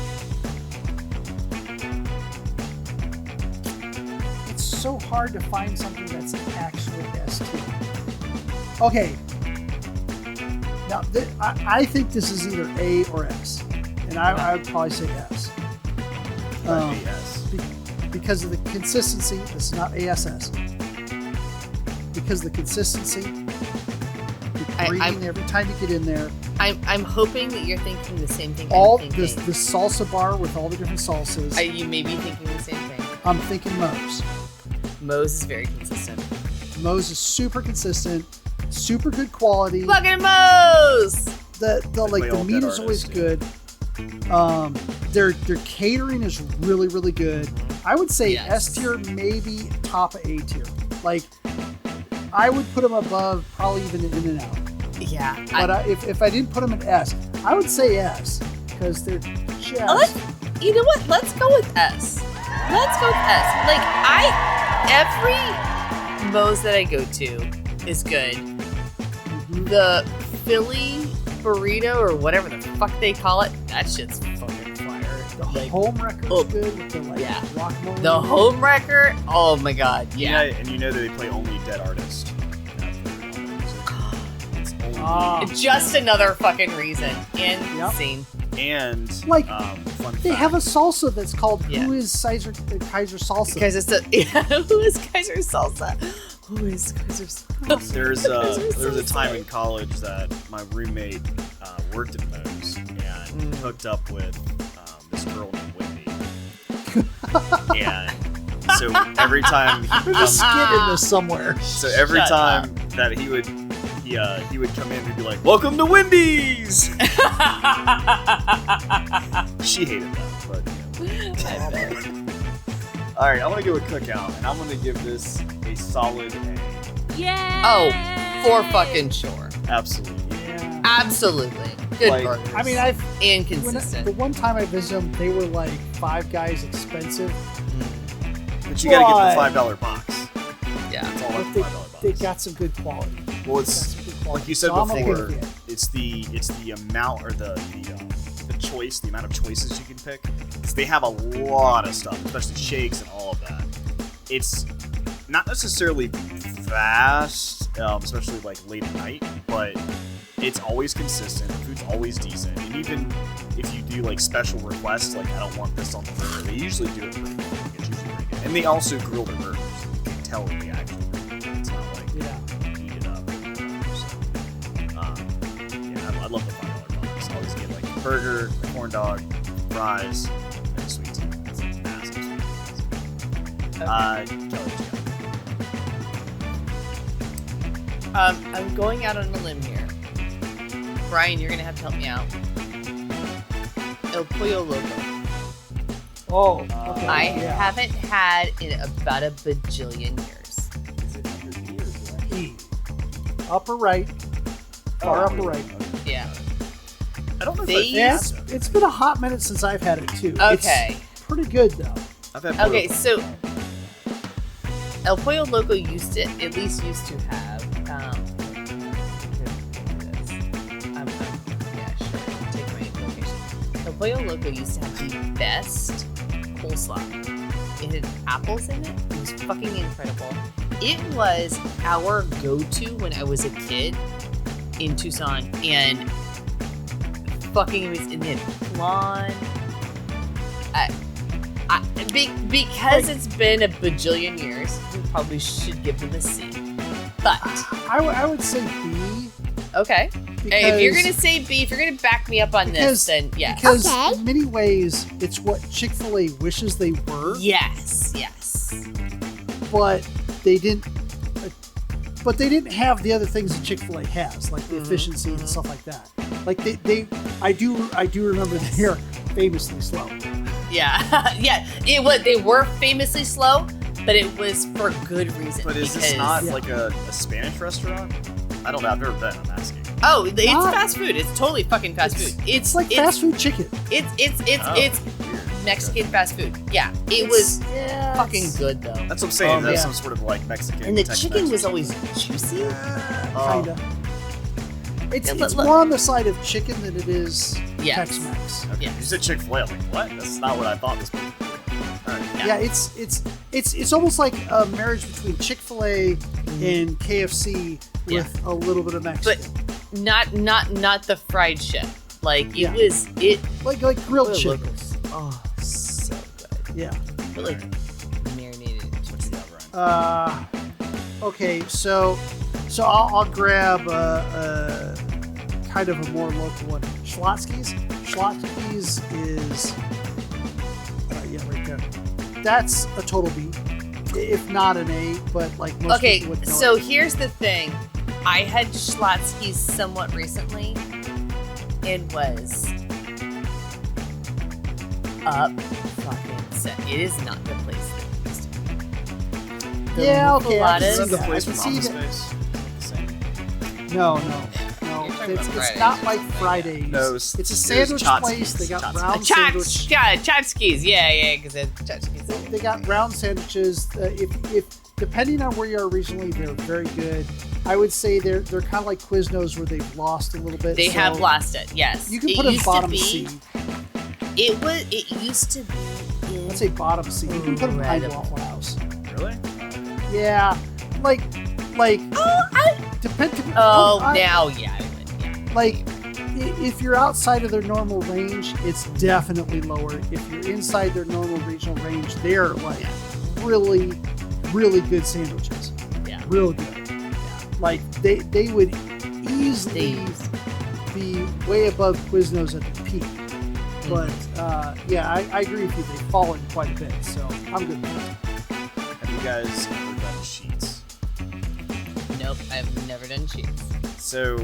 it's so hard to find something that's actually S tier. Okay. Now, I think this is either A or S, and I would probably say S. Yes. Because of the consistency. This is not ASS. Because of the consistency, you're breathing every time you get in there. I'm hoping that you're thinking the same thing. All I'm this thinking. the salsa bar with all the different salsas. You may be thinking the same thing. I'm thinking Moe's. Moe's is very consistent. Moe's is super consistent, super good quality. Fucking Moe's! The we all meat get is always ours, good. Their catering is really, really good. I would say Yes. S tier, maybe top of A tier. Like, I would put them above probably even In-N-Out. Yeah. But if I didn't put them in S, I would say S because they're just. You know what? Let's go with S. Let's go with S. Like, every Moe's that I go to is good. The Philly burrito or whatever the fuck they call it, that shit's fucking fire. The home wrecker's good with the guacamole. The home wrecker, oh my god, yeah. And you know that they play only dead artists. It's only Just another fucking reason. Insane. and Like, fun they fact. have a salsa that's called Yeah. Who is Kaiser Salsa? Because it's who is Kaiser Salsa? Who is Kaiser Salsa? There's a time in college that my roommate worked at Moe's and hooked up with this girl named Wendy. And so every time he There's a skit in this somewhere. So every Shut time that he would come in and be like, "Welcome to Wendy's." She hated that, but all right, I'm gonna go with Cookout, and I'm gonna give this a solid A. Yeah. Oh, for fucking sure. Absolutely. Yeah. Absolutely. Good Like, burgers. I mean, and the consistent. one time I visited them, they were like Five Guys expensive. But you gotta get the $5 box. Yeah. It's all like But $5 box. they got some good quality. Well, it's like you said So I'm okay before. with it. It's the amount or the choice, the amount of choices you can pick. Because they have a lot of stuff, especially shakes and all of that. It's not necessarily fast, especially like late at night, but it's always consistent. The food's always decent, and even if you do like special requests, like I don't want this on the burger, they usually do it pretty well. It's usually pretty good. And they also grill their burgers. You can tell that they actually grill it. It's not like heat it up. I love the $5 box. I always get like a burger, a corn dog, fries, and a sweet tea. It's like massive sweet tea. Kelly, I'm going out on a limb here. Brian, you're gonna have to help me out. El Pollo Loco. Oh, okay. I haven't had in about a bajillion years. E. Upper right. Far upper right. Yeah. I don't know if They- Yeah, it's been a hot minute since I've had it too. Okay. It's pretty good though. I've had Okay, both. so El Pollo Loco used to have yeah, sure. Take my location. El Pollo Loco used to have the best coleslaw. It had apples in it. It was fucking incredible. It was our go-to when I was a kid in Tucson, and fucking amazing. And then flan. Because it's been a bajillion years, we probably should give them a C. But I would say B. okay, hey, if you're gonna say B, if you're gonna back me up on this, then yes. Because in many ways, it's what Chick-Fil-A wishes they were, Yes. but they didn't. But they didn't have the other things that Chick-Fil-A has, like the efficiency and stuff like that. Like I do remember they are famously slow. Yeah. Yeah. They were famously slow, but it was for good reason. But is this not like a Spanish restaurant? I don't know. I've never been. I'm asking. Oh, it's fast food. It's totally fucking fast food. It's like fast food chicken. It's Weird. Mexican fast food. Yeah, it was fucking good though. That's what I'm saying. That's yeah. some sort of like Mexican. And the Tex-Mex chicken was or always juicy. Kinda. It's Yeah, look. more on the side of chicken than it is Yes. Tex-Mex. something. Okay. Yes. You said Chick-Fil-A. I'm like, what? That's not what I thought this was. All right. Yeah, it's almost like a marriage between Chick-fil-A and KFC with a little bit of Mexican. But not the fried shit. Like Yeah. like grilled Pollo chicken. Locos. Oh, so good. Yeah. But like marinated. What you got, Ryan? Okay, so I'll grab a kind of a more local one. Schlotzsky's. Schlotzsky's is right there. That's a total B, if not an A. But like most Okay, people would know so it. here's the thing. I had Schlotzsky's somewhat recently. It was up fucking it is not the place that it used to be. Yeah, okay. I Pilates. can see the that. place I can from see Office that. Space? No. talking It's about not Fridays. like Fridays. No, it's a there's sandwich Chotskis. place. They got Chotskis. round sandwich. Chotskis. Yeah, because Chotskis. They got round sandwiches. If depending on where you are regionally, they're very good. I would say they're kind of like Quiznos, where they've lost a little bit. They so have lost it. Yes, You can it put them used bottom to be, C. It used to be. Let's say bottom C. You can put them behind Incredible. Waffle House. Really? Yeah, like. Depending. Now, yeah. Like, if you're outside of their normal range, it's definitely lower. If you're inside their normal regional range, they're like really, really good sandwiches. Yeah. Real good. Like they would easily be way above Quiznos at the peak. But yeah, I agree with you. They've fallen quite a bit, so I'm good with that. Have you guys ever done Sheets? Nope, I've never done Sheets. So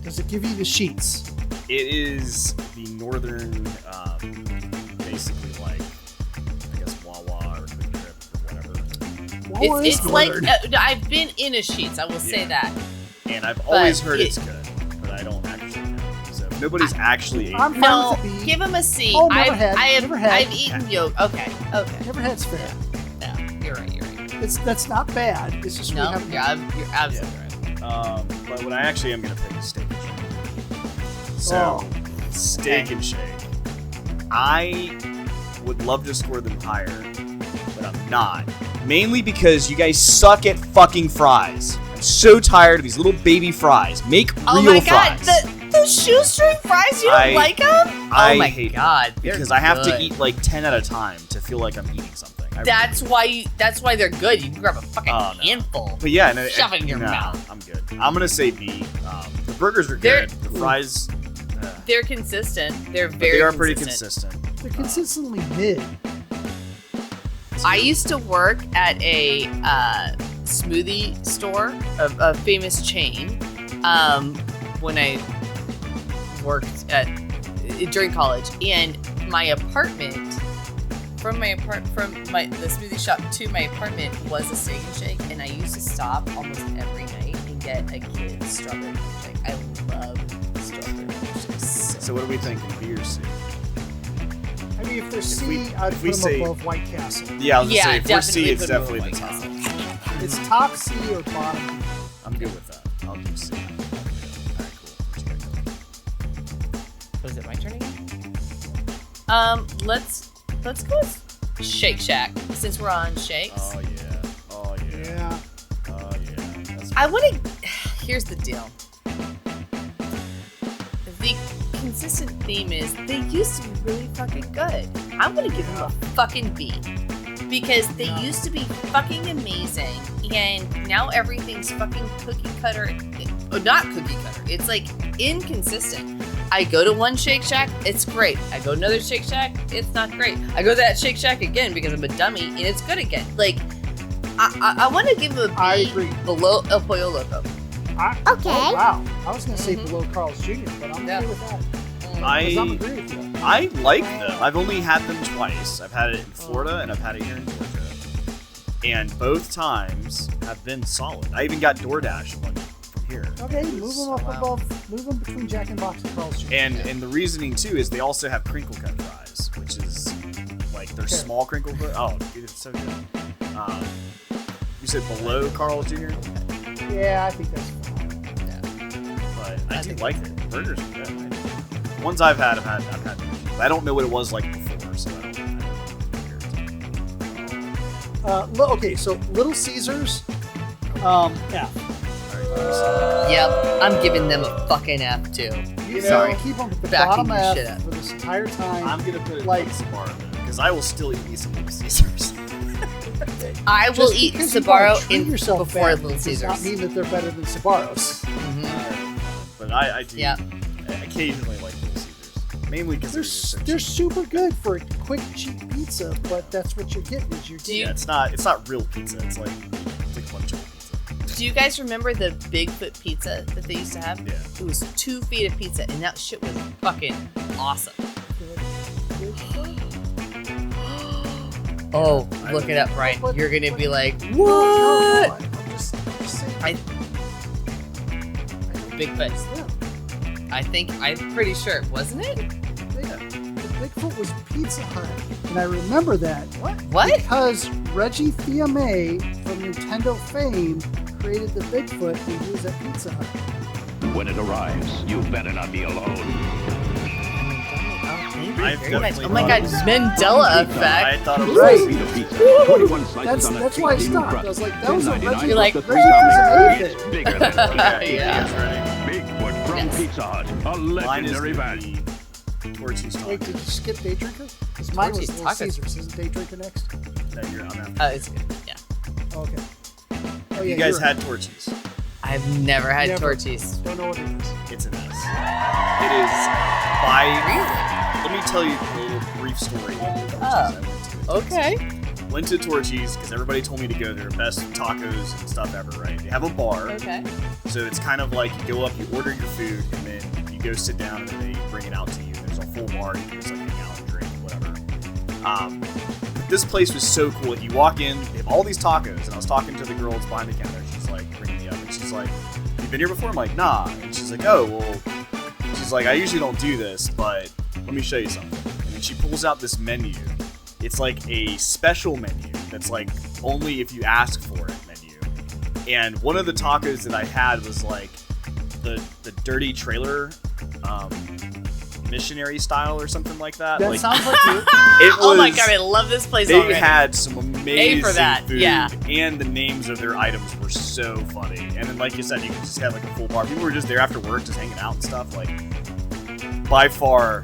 Does it give you the sheets? it is the northern, basically like, I guess Wawa or Quick Trip or whatever. Wawa is It's like northern. I've been in a Sheets. I will say Yeah. that. And I've always heard it- it's good, but I don't actually know. So nobody's actually ate I'm it. fine No, with the B. give him a C. Oh, never had, never had. I've eaten yolk. Okay. Never had fair. Yeah, you're right. That's not bad. It's just we No, haven't- you're absolutely right. But what I actually am going to pick is Steak and Shake. So, Steak and Shake. I would love to score them higher, but I'm not. Mainly because you guys suck at fucking fries. I'm so tired of these little baby fries. Make real Oh my god, fries. the shoestring fries, you don't like them? I Oh my hate them god, they're because I have to good. eat like 10 at a time to feel like I'm eating something. That's why they're good. You can grab a fucking Oh, no. handful. But yeah, no, Shove it in your nah, mouth. I'm good. I'm gonna say B. The burgers are They're- good. The fries, They're consistent. They're but very they are pretty consistent. They're consistently mid. I used to work at a smoothie store, a famous chain, when I worked during college, and my apartment, from the smoothie shop to my apartment was a Steak and Shake, and I used to stop almost every night and get a kid's strawberry milkshake. I love strawberry milkshakes. So what are we thinking? B or C? I mean, if they're C, we- I'd if we put say- them above White Castle. Yeah, I was gonna Yeah, say if we're C, definitely it's put them definitely over the White top. Castle. It's top C or bottom B. I'm good with that. I'll do C. Alright, cool. What you got going? Was it my turn again? Let's go with Shake Shack since we're on shakes. Oh yeah. Oh yeah. Yeah. Oh yeah. That's I want to. Here's the deal. The consistent theme is they used to be really fucking good. I'm gonna give them a fucking B because they used to be fucking amazing, and now everything's fucking cookie cutter. Not cookie cutter. It's like inconsistent. I go to one Shake Shack, it's great. I go to another Shake Shack, it's not great. I go to that Shake Shack again because I'm a dummy, and it's good again. Like, I want to give a B I agree. below El Pollo Loco. Okay. Oh, wow. I was going to say below Carl's Jr., but I'm Yeah. okay with that. 'Cause I'm I agree with you. I like them. I've only had them twice. I've had it in Florida and I've had it here in Georgia. And both times have been solid. I even got DoorDash one from here. Okay, move them up Wow. above. Move them between Jack in the Box and Carl's Jr. And the reasoning too is they also have crinkle cut fries, which is like they're Okay. small crinkle cut. Oh, dude, it's so good. You said below Carl's Jr., Yeah, I think that's fine. but I do like it. Burgers are good. Ones I've had. I don't know what it was like before, so I don't know. Okay, so Little Caesars. Yeah. Yep, I'm giving them a fucking F too. You Sorry. know, keep them at the Backing bottom your shit F up. for this entire time. I'm gonna put it Like- like Sbarro because I will still eat me some Little Caesars. I will Just eat because you wanna Sbarro treat yourself before badly Little does not Caesars. mean that they're better than Sbarros. But I do Yeah. occasionally like Little Caesars, mainly because They're super good for a quick, cheap pizza, but that's what you're getting is you're Do you- Yeah, it's not real pizza. It's like Lunchable pizza. Do you guys remember the Bigfoot pizza that they used to have? Yeah. It was 2 feet of pizza, and that shit was fucking awesome. Oh, look it up, Brian. You're gonna be like, what? No, I'm just saying. Bigfoot. I'm pretty sure, wasn't it? Yeah. Bigfoot was Pizza Hut, and I remember that. What? Because Reggie Fils-Aimé from Nintendo fame created the Bigfoot when he was at Pizza Hut. When it arrives, you better not be alone. Oh my god, Mandela effect. I thought it was Right. Pizza. 21 slices on a That's why I tasty new stopped. crust. I was like, that was a Reggie. You're like, Reggie Fils-Aimé It's thing. bigger than Yeah. Bigfoot from Yes. Pizza Hut. A Mine is legendary the van. Torchy's Wait, did you skip Day Drinker? Because mine was Torchy's Little tacos. Caesars. Isn't Day Drinker next? No, you're on that. It's good. Yeah. Okay. Oh, You yeah, guys you're had Torchy's. I've never had Never. Torchy's. Don't know what it is. It's a mess. It is by. Let me tell you a little brief story. Okay. Went to Torchy's because everybody told me to go there. Best tacos and stuff ever, right? They have a bar. Okay. So it's kind of like you go up, you order your food, and then you go sit down, and then they bring it out to you. There's a full bar. You can just like hang out and drink, whatever. This place was so cool. If you walk in, they have all these tacos, and I was talking to the girl that's behind the counter. She's like bringing me up, and she's like, "You've been here before?" I'm like, "Nah." And she's like, "Oh, well." She's like, "I usually don't do this, but let me show you something." And then she pulls out this menu. It's like a special menu that's like only if you ask for it menu. And one of the tacos that I had was like the dirty trailer missionary style or something like that. That Like, sounds like you. it was, Oh my god, I love this place they already. had some amazing for that, food, yeah. and the names of their items were so funny. And then, like you said, you could just have like a full bar. People were just there after work, just hanging out and stuff. Like, by far,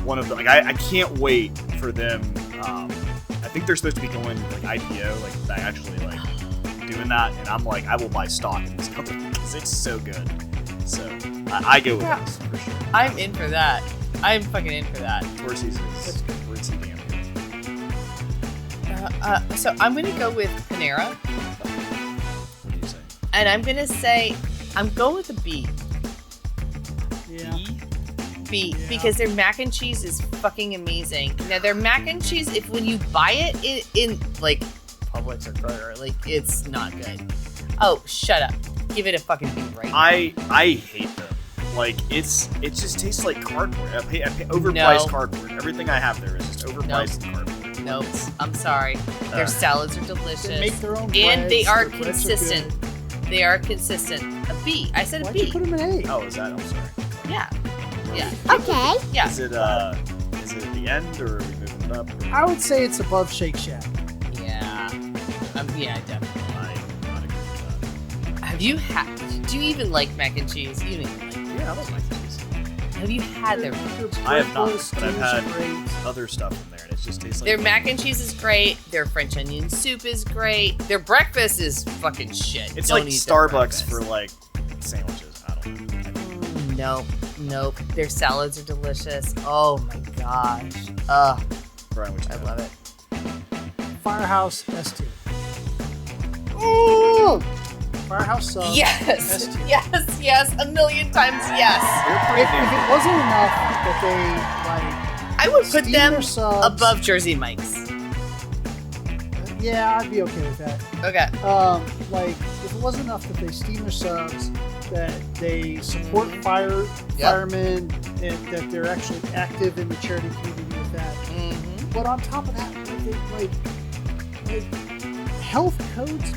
one of the I can't wait for them. I think they're supposed to be going like IPO, like actually like doing that. And I'm like, I will buy stock in this company because it's so good. So I go with this for sure. I'm in for that. I'm fucking in for that. Torchy's is pretty damn good. So I'm gonna go with Panera, What do you say? and I'm gonna say I'm going with a B. Yeah. B, Yeah. because their mac and cheese is fucking amazing. Now their mac and cheese, if when you buy it in like Publix or Kroger, like it's not good. Oh, shut up! Give it a fucking B right now. I hate them. Like it just tastes like cardboard. I pay overpriced cardboard. Everything I have there is just overpriced cardboard. Nope. I'm sorry. Their salads are delicious. They make their own and they breads, are their breads are consistent. They are consistent. A B. I said a Why'd B. you put them in A? Oh, is that? I'm sorry. Yeah. Yeah. Okay. Yeah. Is it the end or are we moving it up? Or I would say it's above Shake Shack. Yeah. Yeah, definitely. I'm not agree with that. Have you had? Do you even like mac and cheese? You don't even like it. Yeah, I love mac and cheese. Have you had their? I have not, breakfast but I've dinners had are great. other stuff in there, and it just tastes like Their mac and cheese is great. Their French onion soup is great. Their breakfast is fucking shit. It's Don't like eat their Starbucks breakfast. for like sandwiches. I don't know. Nope. Their salads are delicious. Oh my gosh. Ugh, Brian, what you I got? love it. Firehouse S2. Oh! Firehouse subs. Yes, S2. yes, a million times yes. They're pretty If damn it good. wasn't enough that I would put Steam them their subs. above Jersey Mike's. they, yeah, I'd be okay with that. Okay. Like, if it wasn't enough that they steam their subs, that they support Yep. firemen, and that they're actually active in the charity community with that. Mm-hmm. But on top of that, like health codes,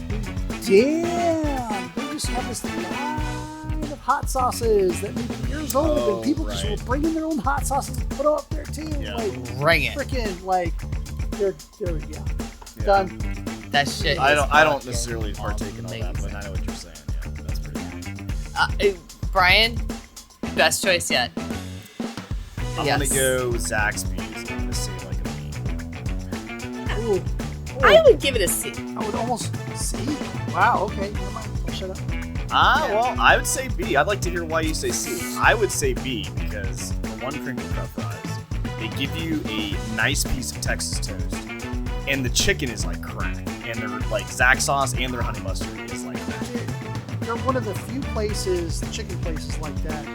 damn, they just have this line of hot sauces that may be years old, Oh, and people just right. will bring in their own hot sauces and put them up there too. Yeah. Like, Bring it. freaking, like, they're Yeah. done. That shit. I is don't fucking necessarily partake in all that, but amazing. I know what you're saying. Yeah, that's pretty good. Brian, best choice yet. I'm Yes. gonna go Zaxby's. I'm gonna say like a B. Ooh. I would give it a C. I would almost C. Wow, okay, never mind. I'll shut up. Well, I would say B. I'd like to hear why you say C. I would say B because for one crinkle cut fries, they give you a nice piece of Texas toast, and the chicken is like crack, and their like Zax sauce and their honey mustard is like crack. They're one of the few places, chicken places like that,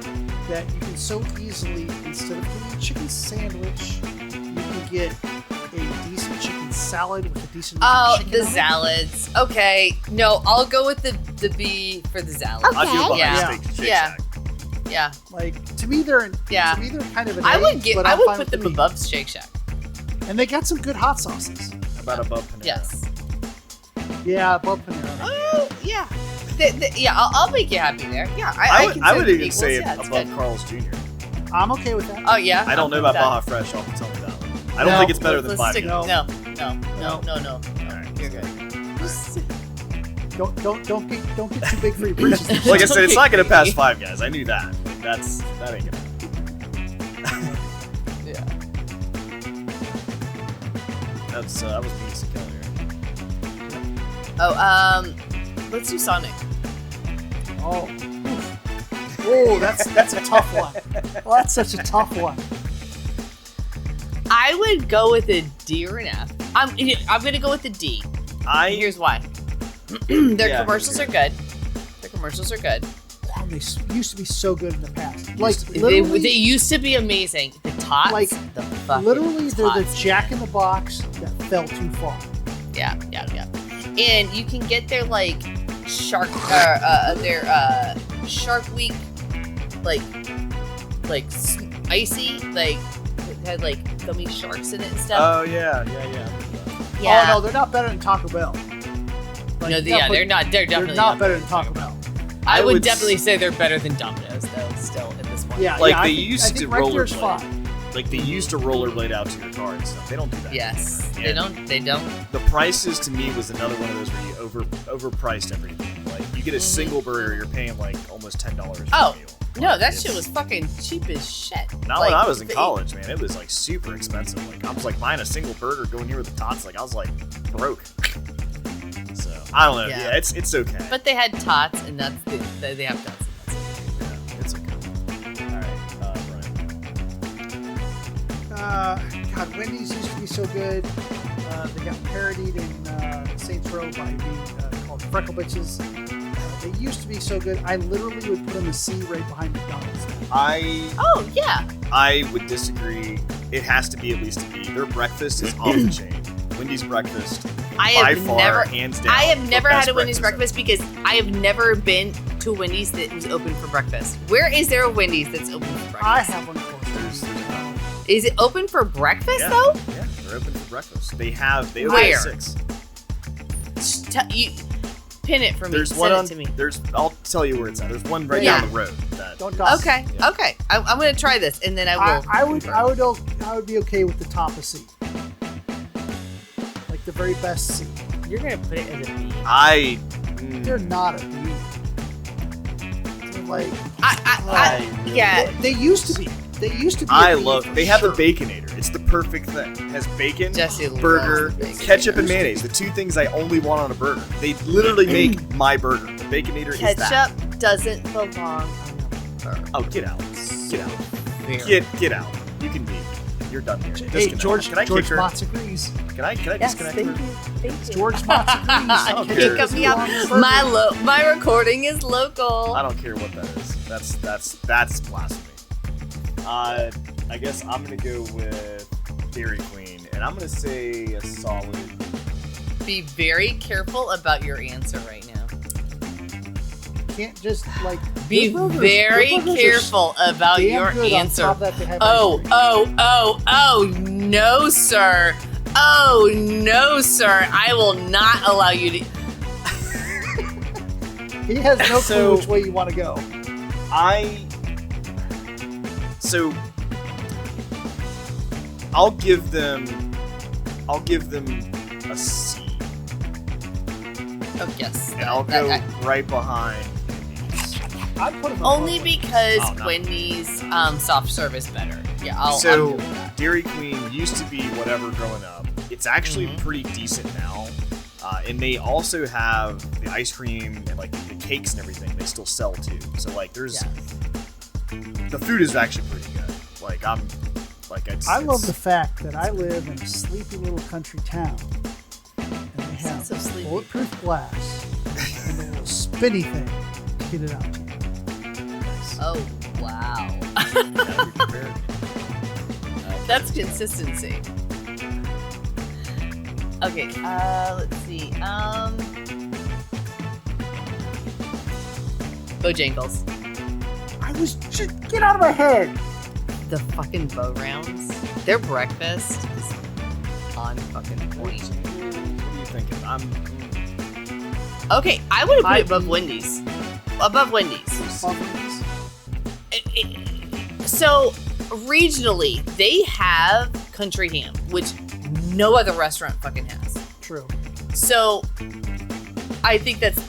that you can so easily, instead of getting a chicken sandwich, you get a decent chicken salad with a decent amount of chicken the on it. salads. Okay. No, I'll go with the B for the salad. Okay. I do love Yeah. steak Shake Yeah. Shack. Yeah. Like to me, they're Yeah. kind of an I A, would but I I'm would fine put with them the B. above Shake Shack. And they got some good hot sauces. About above Panera. Yes. Yeah, above Panera. Oh yeah. Yeah, I'll make you happy there. Yeah, I would even equals. say Yeah, it's above good. Carl's Jr. I'm okay with that. Oh yeah. I don't know about Baja Fresh. I'll tell me that one. I don't think it's better than Five stick, Guys. No. No. All right, You're good. Don't get too big for your britches. Like I said, it's not gonna pass Five Guys. I knew that. That ain't gonna. Yeah. That was me, Kelly. Oh, let's do Sonic. Oh, that's a tough one. Well, that's such a tough one. I would go with a D or an F. I'm gonna go with a D. Here's why. Their commercials are good. Their commercials are good. Oh, they used to be so good in the past. Like They literally, used to be amazing. The tots, Like, the fucking literally, they're the tots, Jack man. in the Box that fell too far. Yeah. And you can get their like Shark Shark Week like icy like it had like gummy sharks in it and stuff. Oh yeah. Oh no, they're not better than Taco Bell. Like, No, they're not. They're definitely not better than Taco Bell. I would would definitely say they're better than Domino's though. Still at this point. Yeah, Like, yeah, they I think, used I think to right there's rollerblade. fine. Like they used to rollerblade out to your car and stuff. They don't do that. Yes. Yeah. They don't. They don't. The prices to me was another one of those where you overpriced everything. Like you get a single burger, you're paying like almost $10 for Oh. a meal. No, that It's- shit was fucking cheap as shit. Not Like, when I was in the- college, man. It was like super expensive. Like I was like buying a single burger, going here with the tots. Like I was like broke. So I don't know. Yeah. Yeah, it's okay. But they had tots, and that's they have tots. Yeah, it's okay. All right, Brian. God, Wendy's used to be so good. They got parodied in Saints Row by being called Freckle Bitches. They used to be so good. I literally would put them a C right behind McDonald's. Oh yeah. I would disagree. It has to be at least a B. Their breakfast is off the chain. Wendy's breakfast, I by have far, never, hands down. I have the never best had a Wendy's breakfast because I have never been to a Wendy's that was open for breakfast. Where is there a Wendy's that's open for breakfast? I have one close to me. Is it open for breakfast Yeah, though? yeah, they're open for breakfast. They open Where? at 6. You pin it for me. There's Send one it on. to me. I'll tell you where it's at. There's one right Yeah. down the road. That, Don't toss. Okay, Yeah. okay. I'm gonna try this and then I will. I would be okay with the top of C. Like the very best C. You're gonna put it as a B. They're not a B. They're like Yeah. they used to be. They used to be. I a B love. for They have sure. the Baconator. It's the perfect thing. It has bacon, Jesse loves burger, the Baconator. ketchup, and mayonnaise. The two things I only want on a burger. They literally make my burger. The Baconator is that. Ketchup doesn't belong on a burger. Oh, get out! Get out! Very. Get out! You can leave. You're done here. Hey, Disconnect. George. Can I George kick her? Motz agrees. Can I Yes, disconnect thank her? you. Thank you. George Motz agrees. I don't You care. cut me off. My recording is local. I don't care what that is. That's blasphemy. I guess I'm gonna go with Dairy Queen, and I'm gonna say a solid. Be very careful about your answer right now. Can't just like Be their burgers- very their burgers are careful about damn your good. On answer. top of that, they have Oh, ice cream. no, sir. Oh, no, sir. I will not allow you to. He has no So- clue which way you want to go. So I'll give them a C, Oh, yes. and I'll go right behind Wendy's. I'd put him Only because Oh, no. Wendy's soft service better. Yeah, I'll So do that. Dairy Queen used to be whatever growing up. It's actually pretty decent now, and they also have the ice cream and like the cakes and everything. They still sell too. So like, there's the food is actually pretty good. Like I love the fact that I live in a sleepy little country town, and they have so sleepy. bulletproof glass and a little spinny thing to get it out to you. Oh, wow. That's consistency. Okay, let's see. Bojangles. I was just get out of my head. The fucking Bo Rounds. Their breakfast is on fucking point. What are you thinking? Okay, I would have put it above Wendy's. Above Wendy's. So, regionally, they have country ham, which no other restaurant fucking has. True. So, I think that's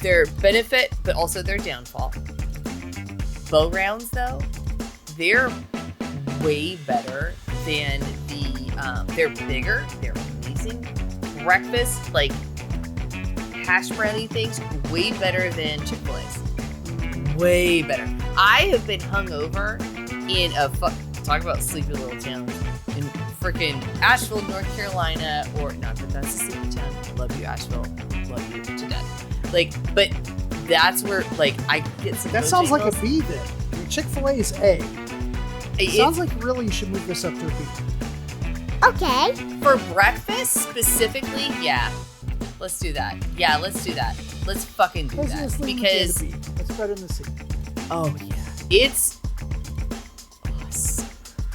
their benefit, but also their downfall. Bo Rounds, though, they're way better than they're bigger, they're amazing. Breakfast, like, hash brownie things, way better than Chick-Fil-A's. Way better. I have been hungover in talk about sleepy little towns, in freaking Asheville, North Carolina, or not that that's a sleepy town. Love you, Asheville. Love you to death. Like, but that's where, like, I get some. That sounds like a B then. I mean, Chick-fil-A is A. It sounds like really you should move this up to a B. Okay. For breakfast specifically, yeah. Let's do that. Yeah, let's do that. Let's fucking do that. Because it's better than C. Oh yeah, it's awesome.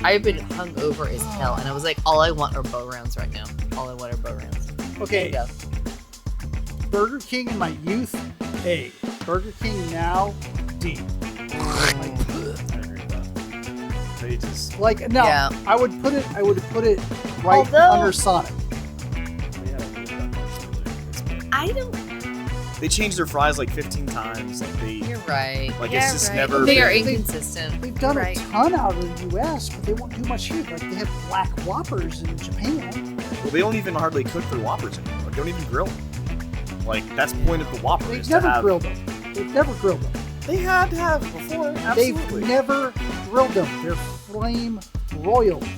I've been hungover as hell, and I was like, all I want are Bo Rounds right now. All I want are Bo Rounds. Okay. Burger King in my youth, A. Burger King now, D. Like no, yeah. I would put it right under Sonic. I don't. They changed their fries like 15 times. Like You're right. Like it's just never. They are inconsistent. They've done a ton out of the U.S., but they won't do much here. Like they have black Whoppers in Japan. Well, they don't even hardly cook their Whoppers anymore. Like, they don't even grill them. Like that's the point of the Whopper. They've never grilled them. They've never grilled them. They had to have before. Absolutely. They've never grilled them. They're flame broiled.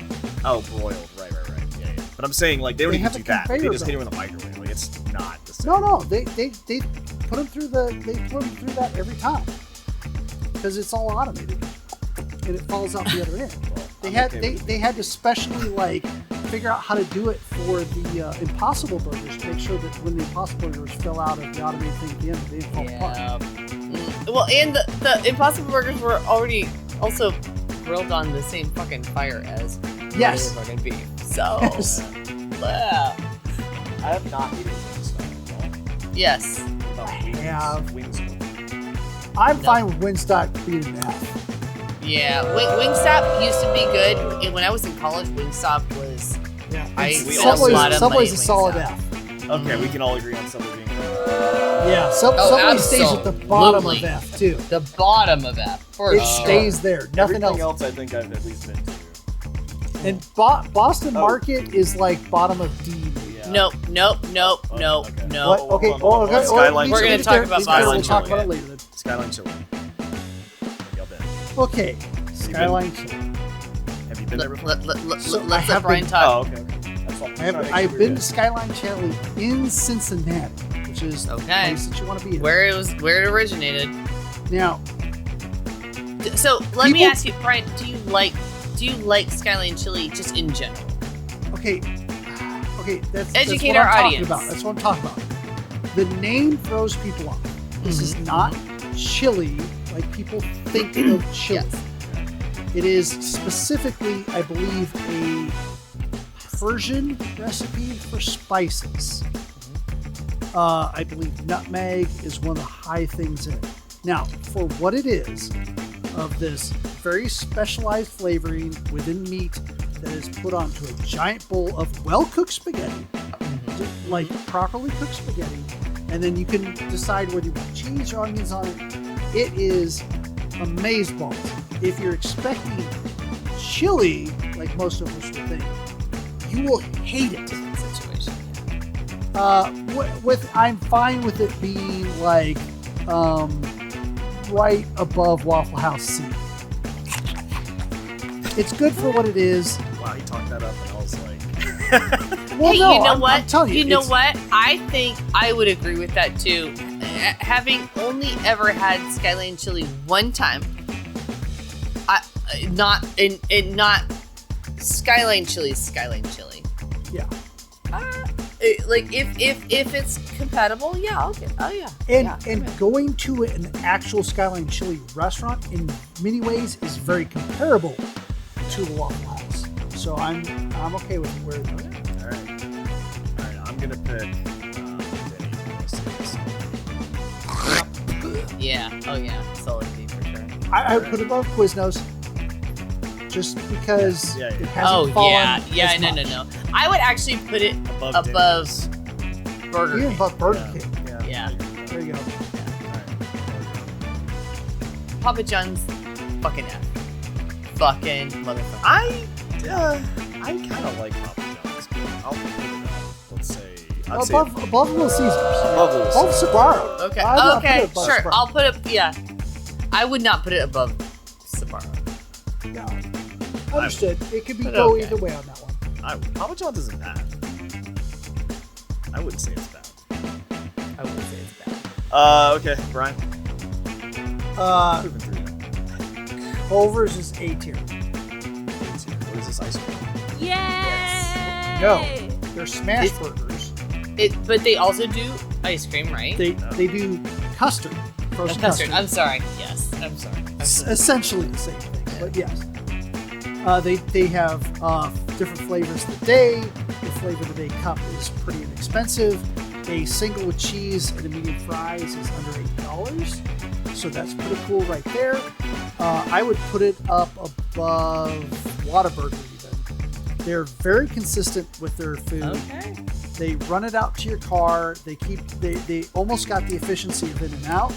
Oh, broiled. Right. Yeah. But I'm saying like they don't even do that. They just hit it with a microwave. Like it's not the same. No. They put them through that every time because it's all automated and it falls out the other end. Well, they had to specially like figure out how to do it for the Impossible Burgers to make sure that when the Impossible Burgers fell out of the automated thing at the end, they didn't fall apart. Well, and the Impossible Burgers were already also grilled on the same fucking fire as yes, fucking beef. So, yes. I have not eaten Wingstop. Yes, I have. Wingstop. I'm fine with Wingstop being an F. Yeah, Wingstop used to be good. And when I was in college, Wingstop was. Yeah, Subway's a solid F. Okay, we can all agree on Subway being an F. Yeah, Subway stays at the bottom of F too. The bottom of F. It stays there. Nothing else. I think I've at least been to. And Boston Market is like bottom of D. Yeah. Nope. Okay. No. What? Okay. Skyline We're going to talk about Skyline. We'll talk about it later. Then. Skyline Chili. Y'all been? Okay. Skyline Chili. Have you been there before? Let's let Brian talk. Oh, okay. That's all. I've been to Skyline Chili in Cincinnati, which is the place that you want to be in. Where it originated. Now. So let me ask you, Brian, do you like Skyline Chili just in general? Okay, that's Educate what our I'm audience. talking about. That's what I'm talking about. The name throws people off. This is not chili like people think of chili. Yes. It is specifically, I believe, a Persian recipe for spices. I believe nutmeg is one of the high things in it. Now, for what it is, of this very specialized flavoring within meat that is put onto a giant bowl of well-cooked spaghetti, like properly cooked spaghetti, and then you can decide whether you want cheese or onions on it. It is amazeballs. If you're expecting chili, like most of us would think, you will hate it. Situation. I'm fine with it being like right above Waffle House C. It's good for what it is. Wow, you talked that up, and I was like, well, hey, no, you know I'm what? telling you, you know what? I think I would agree with that too. Having only ever had Skyline Chili one time, not Skyline Chili is Skyline Chili. Yeah. if it's compatible, yeah, I'll get. Oh yeah. And going to an actual Skyline Chili restaurant in many ways is very comparable to the Waffle House. So I'm okay with where it's going. All right. I'm gonna pick. Yeah. Oh yeah. Solid D for sure. I would put it above Quiznos. Just because it hasn't fallen as no. I would actually put it above Burger King. Above Burger King. Yeah. There you go. Papa John's, fucking F. Fucking motherfucker. I kind of like Papa John's. I'll put it up. Let's say above Little Caesars. Above Sbarro. Okay. Okay. Sure. Sbarro. I'll put it. Yeah. I would not put it above Sbarro. Yeah. Understood. It could go either way on that one. Papa John's isn't bad. I wouldn't say it's bad. I wouldn't say it's bad. Okay, Brian. Moving through that. Culver's is A tier. What is this ice cream? Yay! No, they're smash burgers. But they also do ice cream, right? They do custard. Frozen custard. I'm sorry. Yes, I'm sorry. Essentially the same thing, but yes. They have different flavors of the day. The flavor of the day cup is pretty inexpensive. A single with cheese and a medium fries is under $8. So that's pretty cool right there. I would put it up above Whataburger even. They're very consistent with their food. Okay. They run it out to your car. They almost got the efficiency of In-N-Out.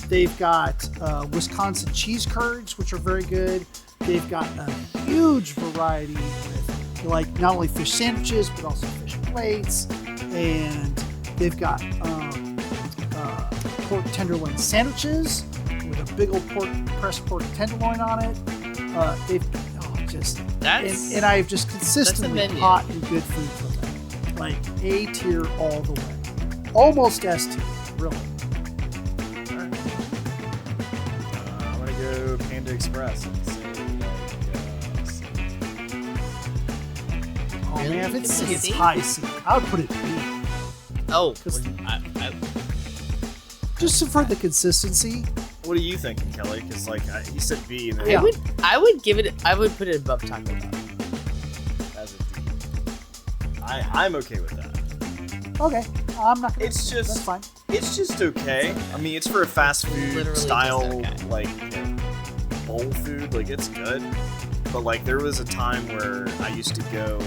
They've got Wisconsin cheese curds, which are very good. They've got a huge variety with not only fish sandwiches, but also fish plates. And they've got pork tenderloin sandwiches with a big old pressed pork tenderloin on it. And I've just consistently hot and good food from them. Like A tier all the way. Almost S tier, really. I'm gonna go Panda Express and say oh man, if it's high C, I would put it B. Oh, just for the consistency. What are you thinking, Kelly? Because you said B, and then I would put it above Taco Bell. As a D. I'm okay with that. Okay, I'm not gonna. That's fine. It's just okay. I mean, it's for a fast food style bowl food. It's good. But there was a time where I used to go.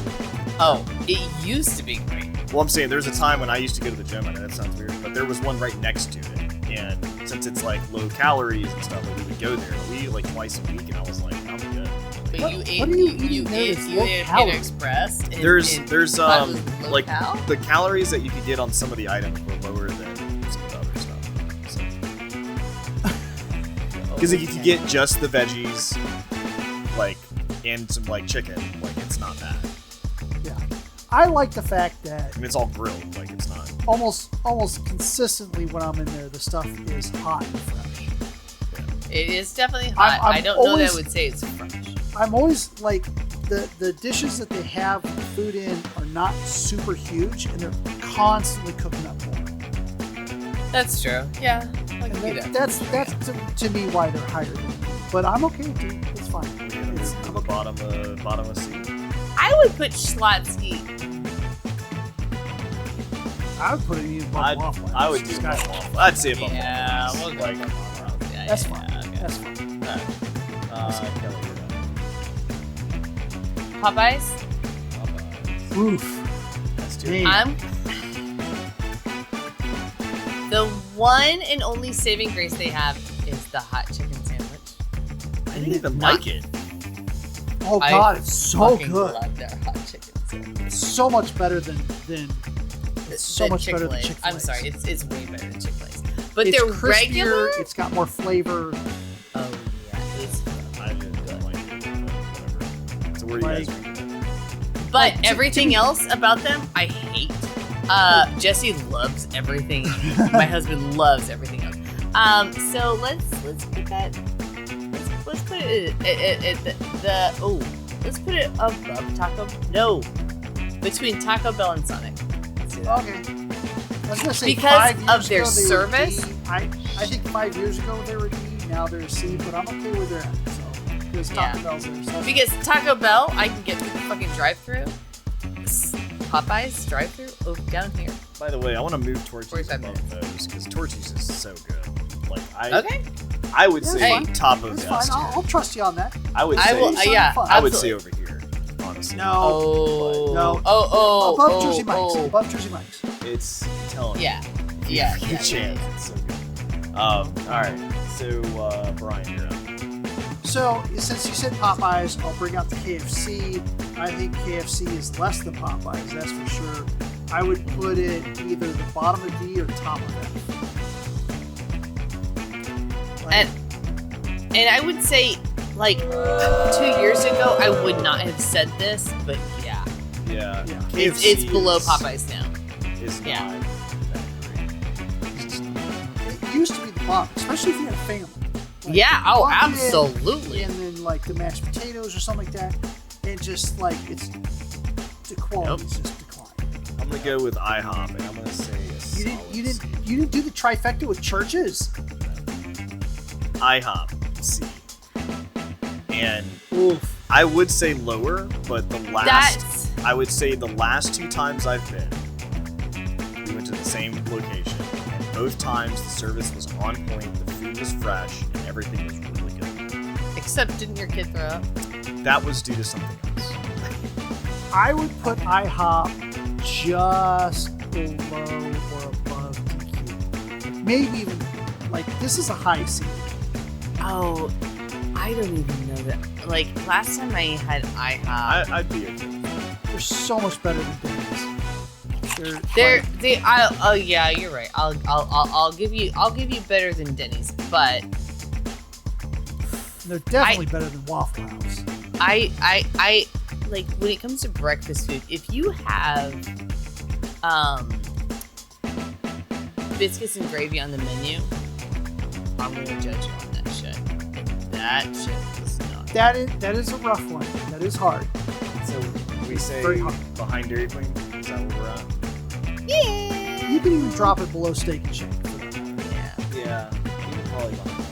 Oh, it used to be great. Well, I'm saying there was a time when I used to go to the gym. I know that sounds weird, but there was one right next to it, and since it's low calories and stuff, we would go there. We eat twice a week, and I was like, I'm good. But what you are you eating ate there? Panda Express. There's cal? the calories that you could get on some of the items were lower than some of the other stuff. Because if you could get just the veggies, and some chicken, it's not bad. Yeah, I like the fact that I mean, it's all grilled, it's not. Almost consistently when I'm in there, the stuff is hot and fresh. Yeah. It is definitely hot. I don't know that I would say it's fresh. I'm always the dishes that they have food in are not super huge, and they're constantly cooking up more. That's true. Yeah, that's to me why they're higher than me. But I'm okay with it. It's fine. It's the bottom of C. I would put Schlotsky. I would put it in above Waffle. I would do Waffle. I'd say above Waffle. Yeah, we'll go above Waffle. That's fine. Okay. That's fine. Kelly, you're done. Popeyes. Oof. That's too. The one and only saving grace they have is the hot chicken sandwich. I didn't even like it. Oh God, it's so good. I love their hot chicken sandwich. It's so much better than it's so much better than Chick-Fil-A. I'm sorry, it's way better than Chick-Fil-A's. But it's they're crispier, regular. It's got more flavor. Oh yeah, it's I didn't like it. Whatever. So where are you guys ranking it? But everything else about them, I hate. Jesse loves everything. My husband loves everything else. So let's put that. Let's put it at let's put it above Taco. No, between Taco Bell and Sonic. Let's do that. Okay. I was gonna say Because 5 years of their ago, they were service? D. I think 5 years ago they were D. Now they're C, but I'm okay where they're at. So because Taco Bell's there. So Because Taco Bell, I can get through the fucking drive-through. Popeyes drive-through down here. By the way, I want to move Torchy's 45 above those because Torchy's is so good. Like Okay. I would say fine. top of that's the fine. S tier. I'll trust you on that. I would I say will. Yeah. I would say absolutely. over here, honestly. No. Oh. No. Oh. Above Jersey Mike's. Above Jersey Mike's. It's telling Yeah. you. Yeah. Good Yeah. chance. Yeah. It's so good. All right. So Brian, you're up. So since you said Popeyes, I'll bring out the KFC. I think KFC is less than Popeyes. That's for sure. I would put it either the bottom of D or top of F. And I would say, like, 2 years ago, I would not have said this, but yeah. Yeah. It's below Popeyes now. It's Yeah. not that great. It used to be the bottom, especially if you had a family. Like, Yeah, oh, walk in, absolutely. And then like the mashed potatoes or something like that, and just like the quality's just declined. I'm gonna go with IHOP, and I'm gonna say a solid C. You didn't do the trifecta with churches. IHOP C. And Oof. I would say lower, but I would say the last 2 times I've been, we went to the same location, and both times the service was on point, the food was fresh, and everything was really good. Except, didn't your kid throw up? That was due to something else. I would put IHOP just below or above DQ. Maybe even like this is a high C. Oh, I don't even know that. Like, last time I had IHOP, I'd be okay. They're so much better than Denny's. oh yeah, you're right. I'll give you better than Denny's, but They're definitely better than Waffle House. I like when it comes to breakfast food, if you have biscuits and gravy on the menu, I'm gonna judge you on that shit. That shit is not. That is a rough one. That is hard. So we say Very hard. behind Dairy Queen? Is that where we're at? Yeah. You can even drop it below Steak and Shake. Yeah. Even probably behind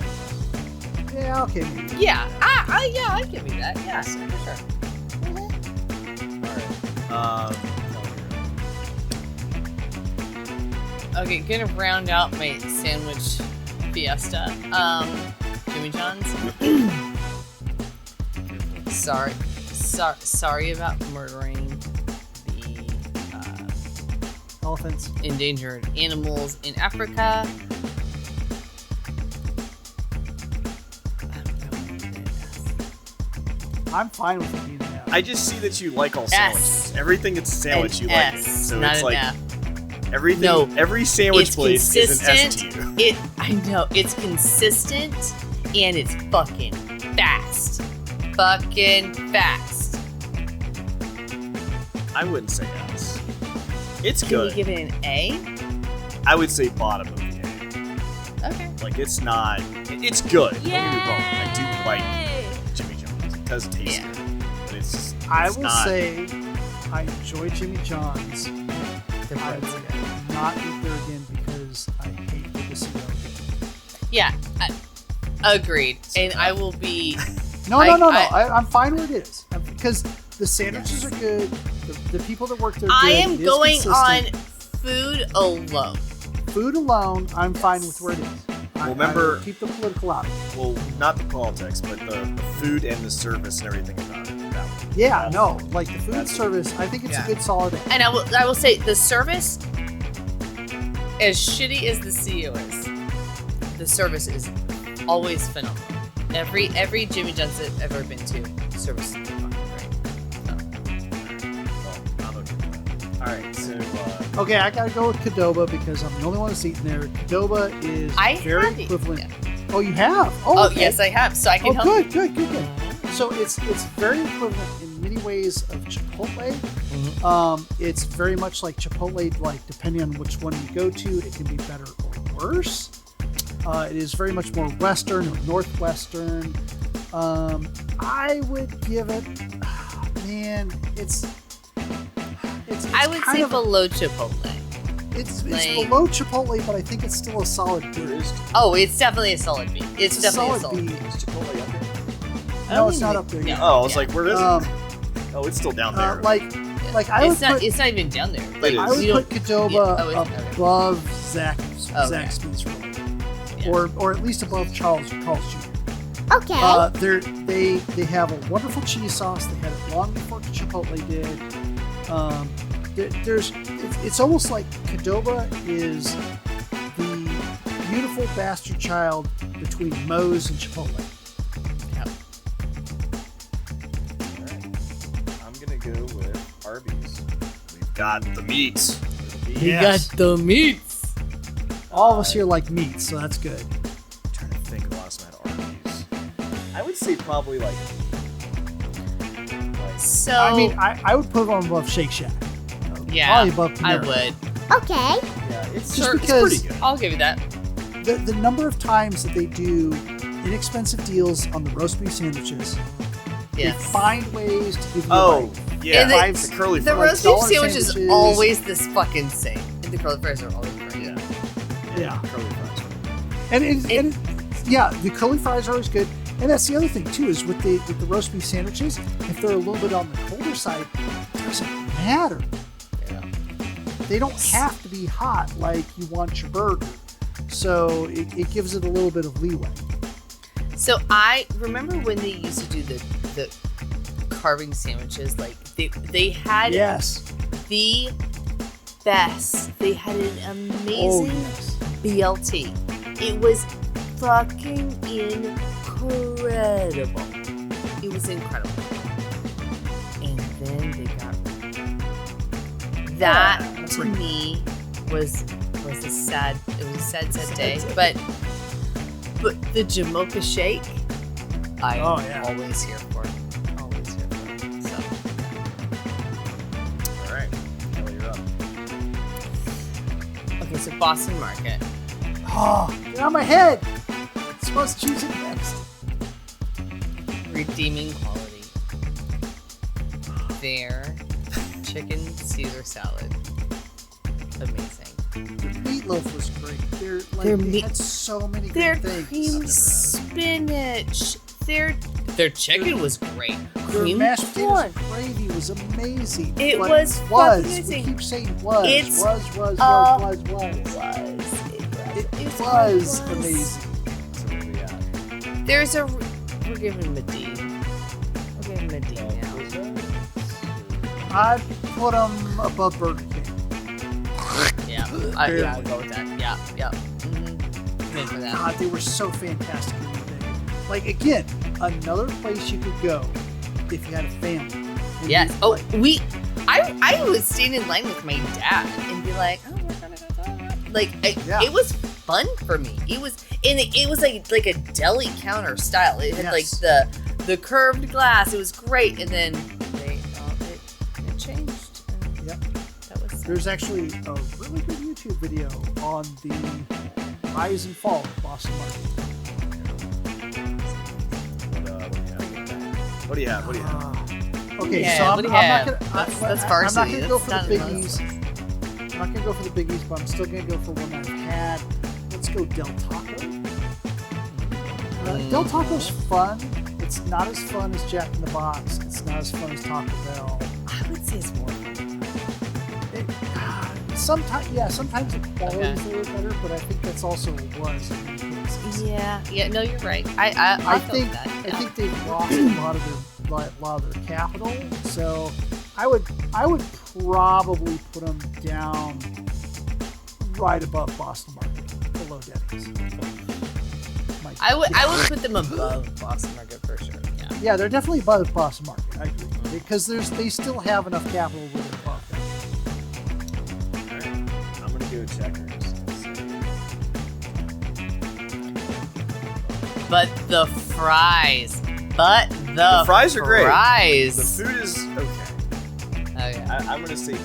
that. Yeah, okay. Maybe. Yeah. I'd give you that. Yeah, for sure. Alright. Okay, gonna round out my sandwich fiesta. Jimmy John's. Sorry about murdering the Elephants. endangered animals in Africa. I'm fine with it being an F. I just see that you like all S. sandwiches. Everything that's a sandwich, you like it. S, So not it's an like F. everything. No. Every sandwich It's place is an S consistent. to you. I know it's consistent and it's fucking fast. Fucking fast. I wouldn't say S. It's Can good. we give it an A? I would say bottom of the A. Okay. Like it's not. It's good. Don't get me wrong. I do like Jimmy John's. It does taste Yeah. good, but it's just. I it's will not, say I enjoy Jimmy John's. The I bread's would good. not eat there again because I hate the casino. Yeah, agreed. And I will be. No. I'm fine where it is because the sandwiches Yes. are good. The people that work there. I good. am It is going on consistent. food alone. Food alone. I'm fine with where it is. I remember- will keep the political out. Well, not the politics, but the food and the service and everything about it. That one. Yeah, no, like the food That's- service. I think it's Yeah. a good solid. A. And I will say the service, as shitty as the CEO is, the service is always phenomenal. Every Jimmy John's I've ever been to, service is fucking great. Well, I'm okay with that. All right, so Okay, I gotta go with Qdoba because I'm the only one that's eating there. Qdoba is I very have equivalent. eaten, Oh, you have? Oh okay. yes, I have. So I can Oh, help. good, good, good, good. So it's very equivalent in many ways of Chipotle. It's very much like Chipotle, like depending on which one you go to, it can be better or worse. It is very much more Western or Northwestern. I would give it, man, it's I would say below Chipotle. It's below Chipotle, but I think it's still a solid B. Oh, it's definitely a solid B. It's definitely a solid B. Is Chipotle up there? No, it's not up there yet. Oh, I was like, where is it? Oh, it's still down there. It's not even down there. Like, I would put Qdoba above Zach's Pizza Roll, or at least above Carl's Jr. Okay. They have a wonderful cheese sauce. They had it long before Chipotle did. It's almost like Qdoba is the beautiful bastard child between Moe's and Chipotle. Yep. All right. I'm gonna go with Arby's. We've got the meats. We got the meats. All of us here like meat, so that's good. I'm trying to think of the last time I had Arby's. I would say probably like. So I mean, I would put them above Shake Shack. Yeah, above I would. Okay. Yeah, it's just it's because pretty good. I'll give you that. The number of times that they do inexpensive deals on the roast beef sandwiches, they find ways to give you yeah, and the curly the fries. roast beef sandwich is always this fucking same. And the curly fries are always great. Yeah. Curly fries. And the curly fries are always good. And that's the other thing too, is with the roast beef sandwiches, if they're a little bit on the colder side, it doesn't matter. Yeah. They don't have to be hot like you want your burger. So it gives it a little bit of leeway. So I remember when they used to do the carving sandwiches, like they had the best. They had an amazing BLT. It was fucking incredible. It was incredible. And then they got that to me was a sad day. But the Jamocha shake, I am always here for it. Always here for it. So all right, Kelly, you're up. okay, so Boston Market. Oh, get out of my head! I'm supposed to choose it next. Redeeming quality. Their chicken Caesar salad. Amazing. The meatloaf was great. They had so many good things. Cream spinach. Their chicken was great. Their Cream mashed corn. potatoes and gravy was amazing. It was fucking amazing. We keep saying was. It was amazing. There's a. We're giving him a D. We're giving him a D now. I'd put them above Burger King. Yeah, I'll go with that. Yeah. Made for that. God, they were so fantastic in the day. Like, again, another place you could go if you had a family. Yes. I would stand in line with my dad and be like, oh, we're gonna go. Like, it was fun for me. It was like a deli counter style. It had like the curved glass. It was great, and then it changed. And that was sad. There's actually a really good YouTube video on the rise and fall of Boston Market. What do you have? Okay, so I'm not gonna go for the biggies. I'm not gonna go for the biggies, but I'm still gonna go for one I've had. Let's go Del Taco. Del Taco's fun. It's not as fun as Jack in the Box. It's not as fun as Taco Bell. I would say it's more fun. Sometimes the quality is a little better, but I think that's also what it was in many cases. Yeah. No, you're right. I think they've lost a lot of their capital. So I would probably put them down right above Boston Market, below Denny's. I would put them above Boston Market for sure. Yeah, they're definitely above Boston Market. I agree, because they still have enough capital where they're above them. All right, I'm gonna go Checkers. But the fries. The fries are great. Fries. The food is okay. Okay. I'm gonna say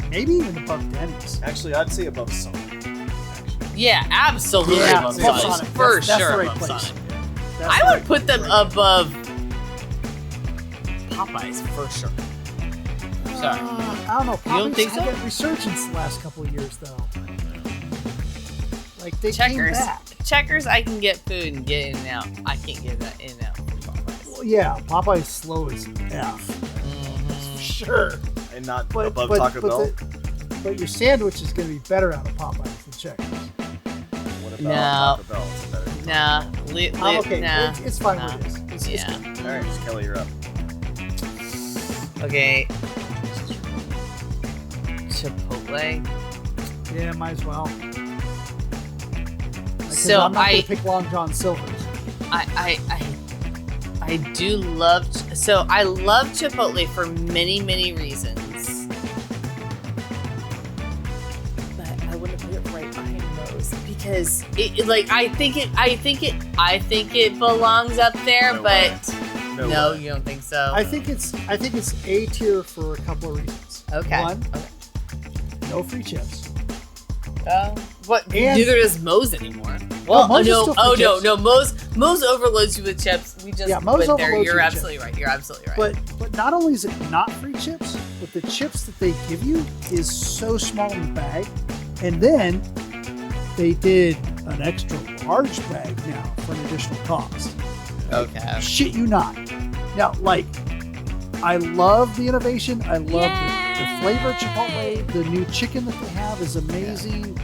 Maybe even above Denny's. Actually, I'd say above Sonic. Yeah, absolutely above Sonic. For sure above Sonic. I would put them above Popeyes for sure. Sorry. I don't know. Popeyes don't think had so? that resurgence the last couple of years, though. Like, they came Checkers. back. Checkers, I can get food and get in and out. I can't get that in and out from Popeyes. Well, yeah, Popeyes slow as F. That's for sure. And not above Taco Bell? But your sandwich is going to be better out of Popeyes than Checkers. What about Taco Bell? Is it better than Taco Bell? I'm okay. Nah. It's fine with this. It's Yeah. good. All right, Kelly, you're up. Okay. Chipotle. Yeah, might as well. So I'm not going to pick Long John Silver's. I do love. So I love Chipotle for many, many reasons. But I wouldn't put it right behind those because I think it belongs up there. No but way. no, you don't think so? I think it's A tier for a couple of reasons. Okay. One, no free chips. What? And- Neither does Moe's anymore. Well, Moe's is no, still free chips. no. Moe's overloads you with chips. We just Moe's went there. overloads you You're with absolutely right. You're absolutely right. But not only is it not free chips, but the chips that they give you is so small in the bag, and then they did an extra large bag now for an additional cost. Okay. Shit you not. Now, like, I love the innovation. I love the flavor of Chipotle. The new chicken that they have is amazing.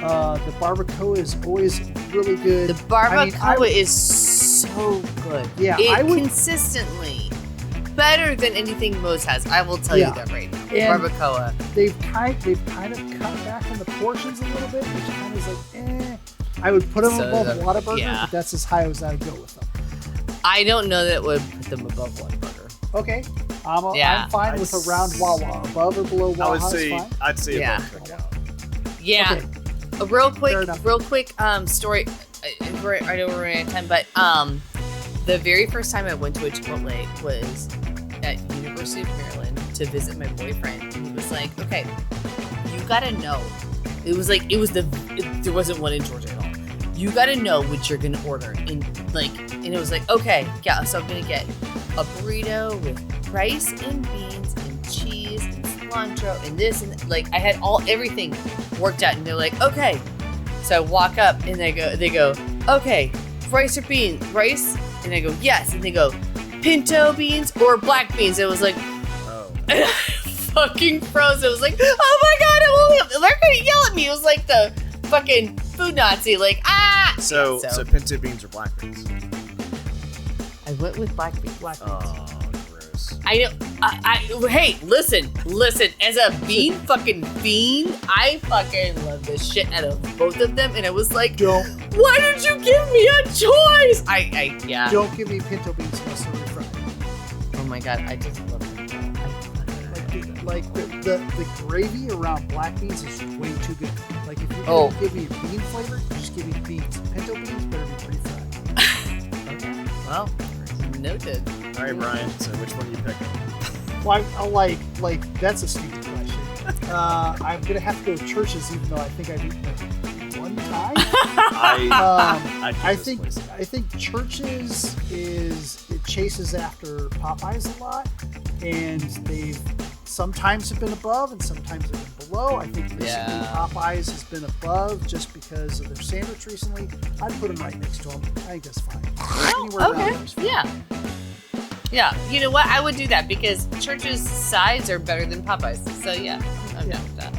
The barbacoa is always really good. The barbacoa is so good. Yeah, it consistently better than anything Moe's has. I will tell you that right now. The And barbacoa. They've kind of cut back on the portions a little bit, which kind of is like, I would put them above Whataburger, but that's as high as I would go with them. I don't know that it would put them above Whataburger. Okay, I'm fine with a round Wawa. Above or below Wawa is fine. I'd say above Wawa. Yeah. Okay. A real quick story. I know we're running out of time, but the very first time I went to a Chipotle was at University of Maryland to visit my boyfriend, and he was like, "Okay, you gotta know." There wasn't one in Georgia at all. You gotta know what you're gonna order, and it was like, okay, yeah. So I'm gonna get a burrito with rice and beans and cheese and cilantro and this and I had everything worked out, and they're like, okay. So I walk up and they go, okay, rice or beans, rice, and I go yes, and they go, pinto beans or black beans. It was like, and I fucking froze. It was like, oh my god, they're gonna yell at me. It was like the fucking food Nazi, So pinto beans or black beans? I went with black beans. Oh, gross. I know. Hey, listen. As a bean fucking fiend, I fucking love the shit out of both of them, and I was like, why did you give me a choice? Yeah. Don't give me pinto beans unless they're refried. Oh my god, I just love them. The gravy around black beans is way too good. Like, if you're gonna give me a bean flavor, just give me beans. Pinto beans better be refried. Okay. Well, noted. All right, Brian. So which one are you picking? Well, that's a stupid question. I'm gonna have to go to Church's, even though I think I've eaten it one time. I think Church's it chases after Popeyes a lot, and they've sometimes have been above and sometimes have been below. I think recently Popeyes has been above just because of their sandwich recently. I'd put them right next to them. I think that's fine. Okay. Yeah. You know what? I would do that because Church's sides are better than Popeyes. So yeah, I'm down with that.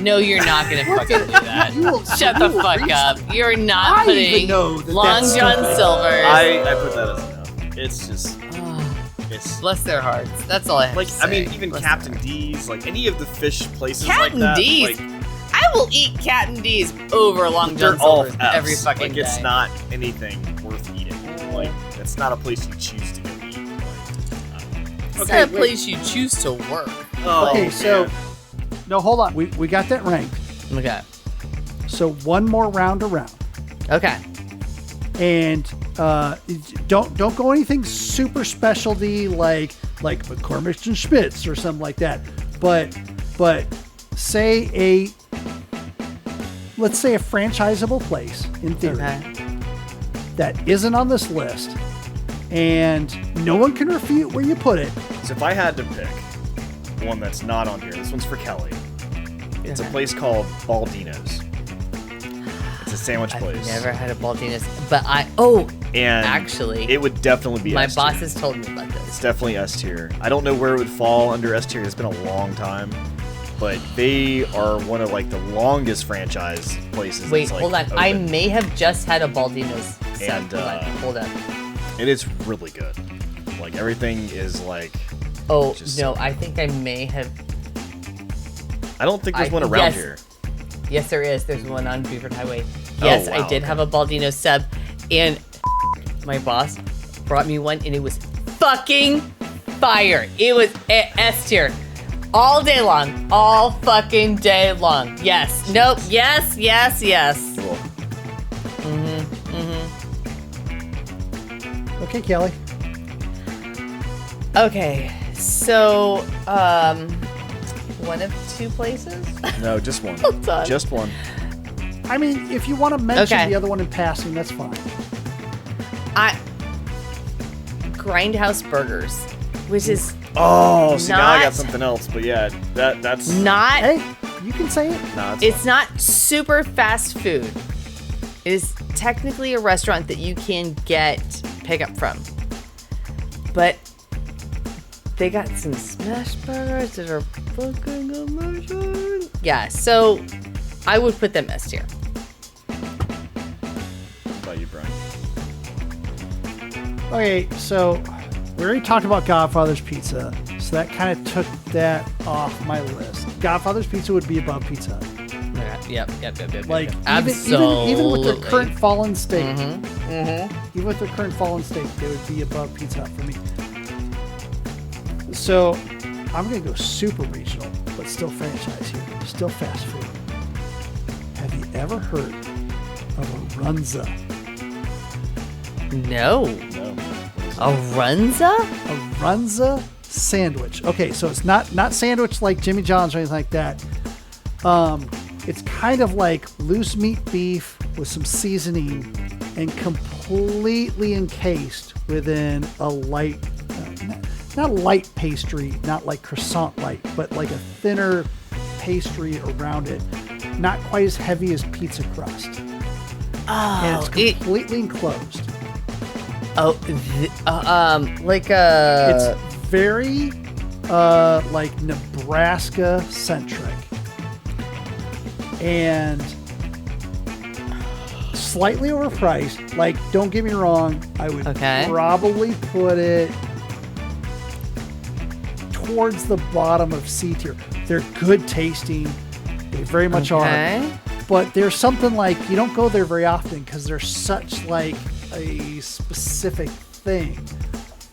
No, you're not gonna fucking do that. Shut the fuck up. You're not putting Long John Silver. I put that as a no. It's just. Bless their hearts. That's all I have to say. I mean, even Captain D's, any of the fish places Captain like that. D's. I will eat Captain D's over Long John Silver every fucking day. It's not anything worth eating. It's not a place you choose to go eat. It's not a place you choose to work. No, hold on. We got that ranked. Okay. So one more round around. Okay. And don't go anything super specialty like McCormick and Schmitz or something like that. But say let's say a franchisable place in theory that isn't on this list and no one can refute where you put it. So if I had to pick one that's not on here, this one's for Kelly. It's a place called Baldino's. It's a sandwich place. I've never had a Baldino's, but and actually, it would definitely be my S tier. boss has told me about this. It's definitely S tier. I don't know where it would fall under S tier. It's been a long time, but they are one of like the longest franchise places. Wait, like, hold on. open. I may have just had a Baldino's. And Hold on. It is really good. Like everything is like. Oh no, I think I may have. I don't think there's one around here. Yes, there is. There's one on Beaufort Highway. Yes, wow, I did have a Baldino's sub, and my boss brought me one, and it was fucking fire. It was S tier. All day long. All fucking day long. Yes. Nope. Yes. Yes. Yes. Cool. Okay, Kelly. Okay. So, one of two places? No, just one. Hold on. Just one. I mean, if you want to mention Okay. the other one in passing, that's fine. Grindhouse Burgers, which is Oh, see, now I got Not- something else, but yeah, that's. not. Hey, you can say it. Nah, It's not super fast food. It is technically a restaurant that you can get pickup from. But they got some smash burgers that are fucking amazing. Yeah, so I would put them S tier. What about you, Brian? Okay, so we already talked about Godfather's Pizza, so that kind of took that off my list. Godfather's Pizza would be above Pizza Hut. Yep. Like Absolutely. even with their current fallen state, Mm-hmm. even with their current fallen state, they would be above Pizza Hut for me. So I'm gonna go super regional, but still franchise here, still fast food. Have you ever heard of a Runza? No. No. A Runza? A Runza sandwich. Okay, so it's not sandwich like Jimmy John's or anything like that. It's kind of like loose meat beef with some seasoning and completely encased within a light, not a light pastry, not like croissant light, but like a thinner pastry around it. Not quite as heavy as pizza crust. And it's completely enclosed. Like a. It's very like Nebraska centric and slightly overpriced. Like, don't get me wrong, I would probably put it towards the bottom of C tier. They're good tasting. They very much are. But there's something like you don't go there very often because they're such like a specific thing.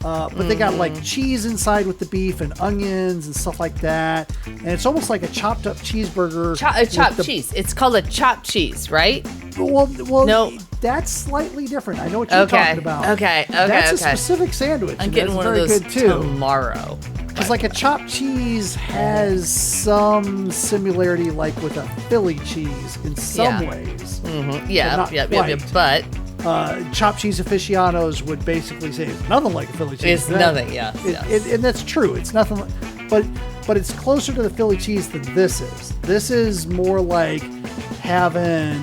But they got like cheese inside with the beef and onions and stuff like that. And it's almost like a chopped up cheeseburger. Chopped cheese. It's called a chopped cheese, right? Well, no. That's slightly different. I know what you're talking about. Okay. That's a specific sandwich. I'm getting one of those good too. tomorrow. Because like a chopped cheese has some similarity like with a Philly cheese in some ways. Mm-hmm. But But chopped cheese aficionados would basically say it's nothing like a Philly cheese. It's nothing, and that's true. It's nothing, but it's closer to the Philly cheese than this is. This is more like having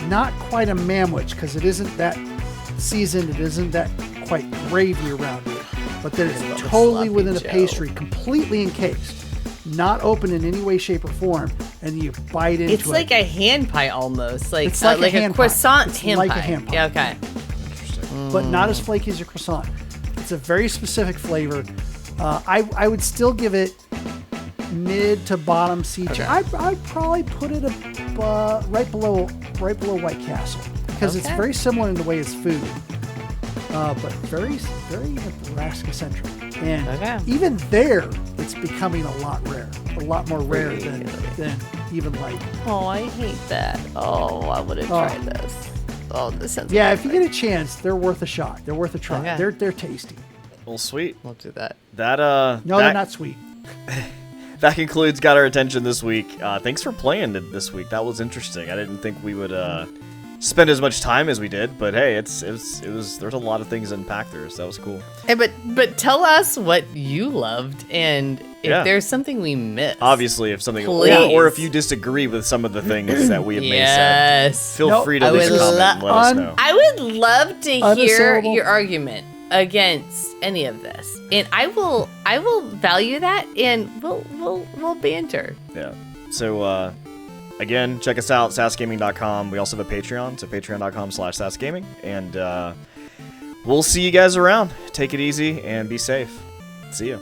not quite a manwich because it isn't that seasoned. It isn't that quite gravy around it, but then it's totally within a pastry, completely encased. Not open in any way, shape, or form, and you bite into it. It's like a hand pie almost, like it's like a croissant hand like pie. a hand pie. Yeah, okay. Interesting. But not as flaky as your croissant. It's a very specific flavor. I would still give it mid to bottom C tier. I'd probably put it right below White Castle because it's very similar in the way it's food, but very very Nebraska centric. And even there, it's becoming a lot more rare than even like. Oh, I hate that. Oh, I want to try this. Oh, this sounds. Yeah, if you get a chance, they're worth a shot. They're worth a try. Okay. They're tasty. Well, sweet. We'll do that. No, they're not sweet. That concludes Got Our Attention this week. Thanks for playing this week. That was interesting. I didn't think we would spend as much time as we did, but hey, it was there's a lot of things unpacked there, so that was cool. Hey, but tell us what you loved, and if there's something we missed. Obviously, if something, or if you disagree with some of the things that we have may said, feel free to leave a comment and let us know. I would love to hear your argument against any of this, and I will value that, and we'll banter. Yeah. So again, check us out, sassgaming.com. We also have a Patreon, so patreon.com/sassgaming, and we'll see you guys around. Take it easy and be safe. See you.